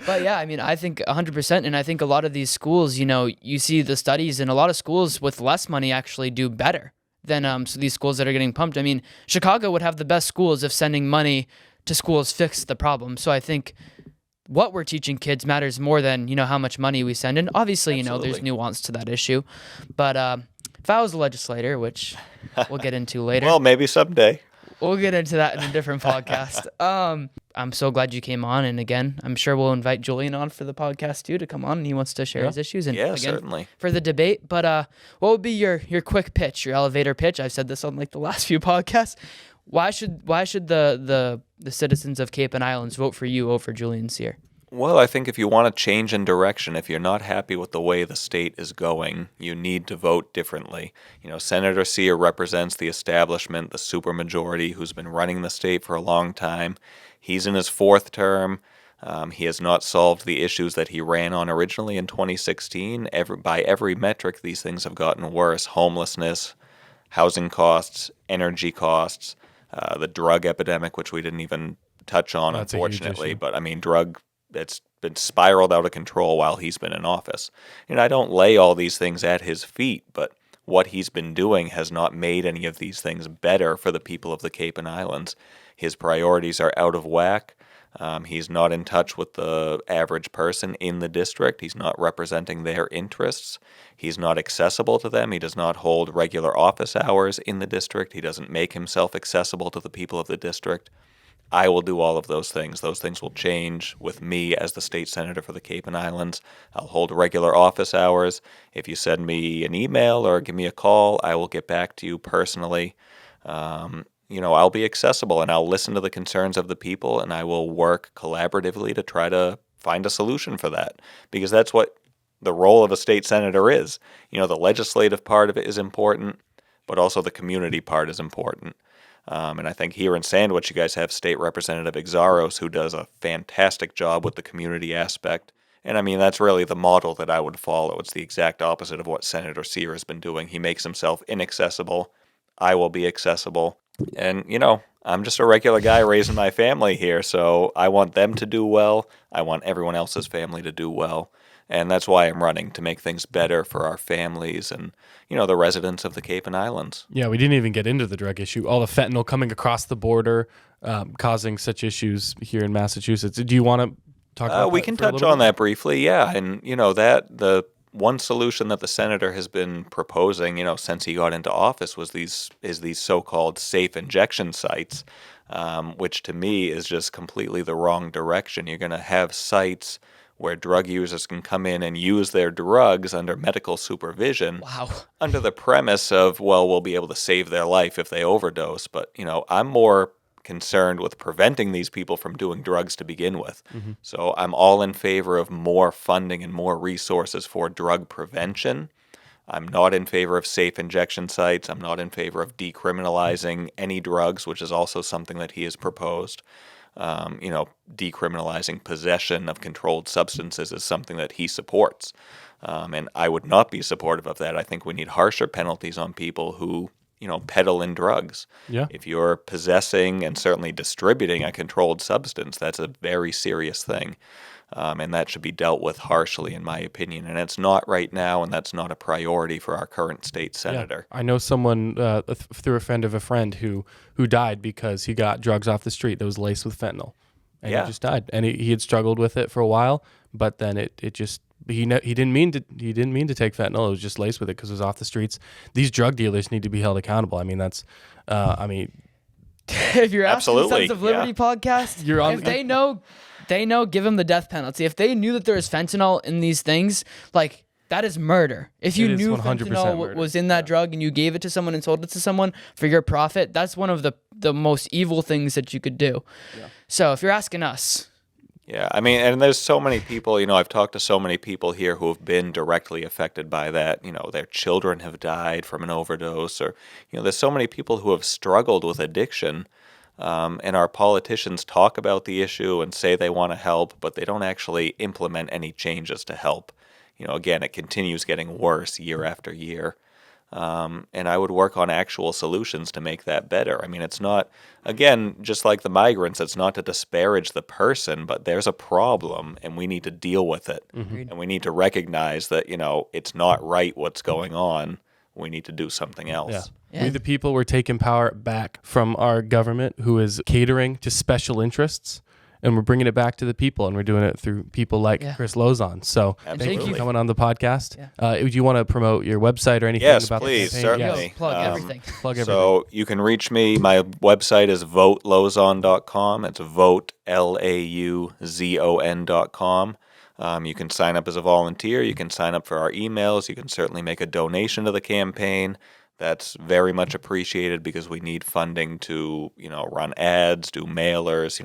[SPEAKER 3] But yeah, I mean, I think 100%. And I think a lot of these schools, you see the studies, and a lot of schools with less money actually do better than so these schools that are getting pumped. I mean, Chicago would have the best schools if sending money to schools fixed the problem. So I think what we're teaching kids matters more than, how much money we send. And obviously, there's
[SPEAKER 1] Absolutely.
[SPEAKER 3] nuance to that issue. But if I was a legislator, which we'll get into later.
[SPEAKER 1] Well, maybe someday.
[SPEAKER 3] We'll get into that in a different podcast. I'm so glad you came on. And again, I'm sure we'll invite Julian on for the podcast too to come on. And he wants to share his issues. And
[SPEAKER 1] Yeah,
[SPEAKER 3] again,
[SPEAKER 1] certainly.
[SPEAKER 3] for the debate. But what would be your quick pitch, your elevator pitch? I've said this on like the last few podcasts. Why should the citizens of Cape and Islands vote for you over Julian Sear?
[SPEAKER 1] Well, I think if you want to change in direction, if you're not happy with the way the state is going, you need to vote differently. Senator Sear represents the establishment, the supermajority who's been running the state for a long time. He's in his fourth term. He has not solved the issues that he ran on originally in 2016. By every metric, these things have gotten worse. Homelessness, housing costs, energy costs, the drug epidemic, which we didn't even touch on,
[SPEAKER 2] That's a huge
[SPEAKER 1] unfortunately.
[SPEAKER 2] issue.
[SPEAKER 1] But I mean, that's been spiraled out of control while he's been in office. And I don't lay all these things at his feet, but what he's been doing has not made any of these things better for the people of the Cape and Islands. His priorities are out of whack. He's not in touch with the average person in the district. He's not representing their interests. He's not accessible to them. He does not hold regular office hours in the district. He doesn't make himself accessible to the people of the district. I will do all of those things. Those things will change with me as the state senator for the Cape and Islands. I'll hold regular office hours. If you send me an email or give me a call, I will get back to you personally. I'll be accessible and I'll listen to the concerns of the people, and I will work collaboratively to try to find a solution for that, because that's what the role of a state senator is. The legislative part of it is important, but also the community part is important. And I think here in Sandwich, you guys have State Representative Exaros, who does a fantastic job with the community aspect. And I mean, that's really the model that I would follow. It's the exact opposite of what Senator Sear has been doing. He makes himself inaccessible. I will be accessible. And, I'm just a regular guy raising my family here, so I want them to do well. I want everyone else's family to do well. And that's why I'm running, to make things better for our families and, the residents of the Cape and Islands.
[SPEAKER 2] Yeah, we didn't even get into the drug issue. All the fentanyl coming across the border, causing such issues here in Massachusetts. Do you want to talk about
[SPEAKER 1] We
[SPEAKER 2] that
[SPEAKER 1] can
[SPEAKER 2] for a
[SPEAKER 1] touch
[SPEAKER 2] little
[SPEAKER 1] on
[SPEAKER 2] bit?
[SPEAKER 1] that briefly, yeah. And, the one solution that the senator has been proposing, since he got into office was these so-called safe injection sites, which to me is just completely the wrong direction. You're going to have sites where drug users can come in and use their drugs under medical supervision.
[SPEAKER 3] Wow.
[SPEAKER 1] Under the premise of, well, we'll be able to save their life if they overdose. But, I'm more concerned with preventing these people from doing drugs to begin with. Mm-hmm. So I'm all in favor of more funding and more resources for drug prevention. I'm not in favor of safe injection sites. I'm not in favor of decriminalizing any drugs, which is also something that he has proposed. Decriminalizing possession of controlled substances is something that he supports. And I would not be supportive of that. I think we need harsher penalties on people who, peddle in drugs.
[SPEAKER 2] Yeah.
[SPEAKER 1] If you're possessing and certainly distributing a controlled substance, that's a very serious thing. And that should be dealt with harshly, in my opinion. And it's not right now, and that's not a priority for our current state senator.
[SPEAKER 2] Yeah. I know someone through a friend of a friend who died because he got drugs off the street that was laced with fentanyl. and
[SPEAKER 1] Yeah.
[SPEAKER 2] he just died. And he had struggled with it for a while, but then it just he didn't mean to take fentanyl. It was just laced with it because it was off the streets. These drug dealers need to be held accountable. I mean, that's
[SPEAKER 3] If you're asking the
[SPEAKER 1] Absolutely,
[SPEAKER 3] Sons of Liberty podcast,
[SPEAKER 2] You're on-
[SPEAKER 3] if they know, give them the death penalty. If they knew that there is fentanyl in these things, like, that is murder. If you
[SPEAKER 2] It is
[SPEAKER 3] knew
[SPEAKER 2] 100%
[SPEAKER 3] fentanyl
[SPEAKER 2] murder.
[SPEAKER 3] was in that drug and you gave it to someone and sold it to someone for your profit, that's one of the most evil things that you could do. So if you're asking us,
[SPEAKER 1] Yeah, I mean, and there's so many people, I've talked to so many people here who have been directly affected by that. Their children have died from an overdose, or, there's so many people who have struggled with addiction. And our politicians talk about the issue and say they want to help, but they don't actually implement any changes to help. Again, it continues getting worse year after year. And I would work on actual solutions to make that better. I mean, it's not, again, just like the migrants, it's not to disparage the person, but there's a problem and we need to deal with it.
[SPEAKER 3] Agreed.
[SPEAKER 1] And we need to recognize that, it's not right what's going on. We need to do something else.
[SPEAKER 2] Yeah.
[SPEAKER 3] Yeah.
[SPEAKER 2] We the people, we're taking power back from our government who is catering to special interests, and we're bringing it back to the people, and we're doing it through people like Chris Lauzon. So thank you
[SPEAKER 1] Absolutely.
[SPEAKER 2] for coming on the podcast.
[SPEAKER 3] Yeah.
[SPEAKER 2] Do you want to promote your website or anything
[SPEAKER 1] Yes,
[SPEAKER 2] about
[SPEAKER 1] please,
[SPEAKER 2] the campaign?
[SPEAKER 1] certainly.
[SPEAKER 3] Yo, plug everything.
[SPEAKER 2] Plug everything.
[SPEAKER 1] So you can reach me. My website is votelauzon.com. It's vote, Lauzon.com. You can sign up as a volunteer. You can sign up for our emails. You can certainly make a donation to the campaign. That's very much appreciated because we need funding to, run ads, do mailers,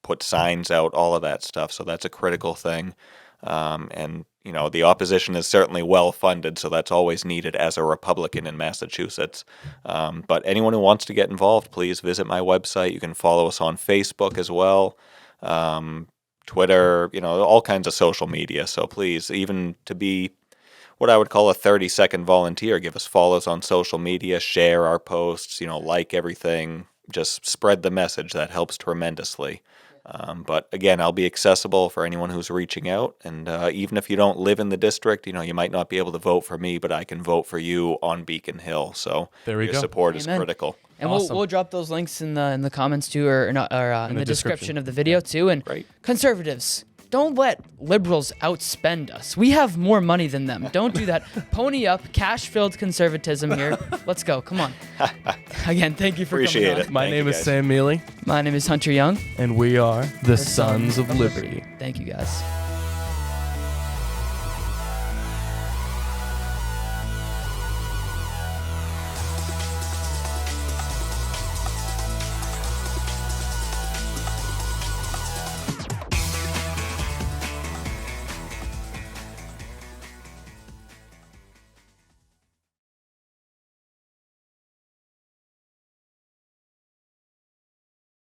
[SPEAKER 1] put signs out, all of that stuff. So that's a critical thing. And, the opposition is certainly well funded, so that's always needed as a Republican in Massachusetts. But anyone who wants to get involved, please visit my website. You can follow us on Facebook as well. Twitter, all kinds of social media. So please, even to be what I would call a 30-second volunteer, give us follows on social media, share our posts, like everything, just spread the message. That helps tremendously. But again, I'll be accessible for anyone who's reaching out. And even if you don't live in the district, you might not be able to vote for me, but I can vote for you on Beacon Hill. So
[SPEAKER 2] There we
[SPEAKER 1] your
[SPEAKER 2] go.
[SPEAKER 1] support is
[SPEAKER 3] Amen.
[SPEAKER 1] critical.
[SPEAKER 3] And
[SPEAKER 2] Awesome.
[SPEAKER 3] we'll drop those links in the comments too, or in the description of the video too. And
[SPEAKER 1] Great.
[SPEAKER 3] conservatives, don't let liberals outspend us. We have more money than them. Don't do that. Pony up, cash-filled conservatism here. Let's go. Come on. Again, thank you for
[SPEAKER 1] Appreciate
[SPEAKER 3] coming
[SPEAKER 1] it.
[SPEAKER 3] on.
[SPEAKER 2] My
[SPEAKER 1] Thank
[SPEAKER 2] name
[SPEAKER 1] you,
[SPEAKER 2] is
[SPEAKER 1] guys.
[SPEAKER 2] Sam Mealy,
[SPEAKER 3] My name is Hunter Young.
[SPEAKER 2] and we are the Sons of Liberty.
[SPEAKER 3] Thank you guys.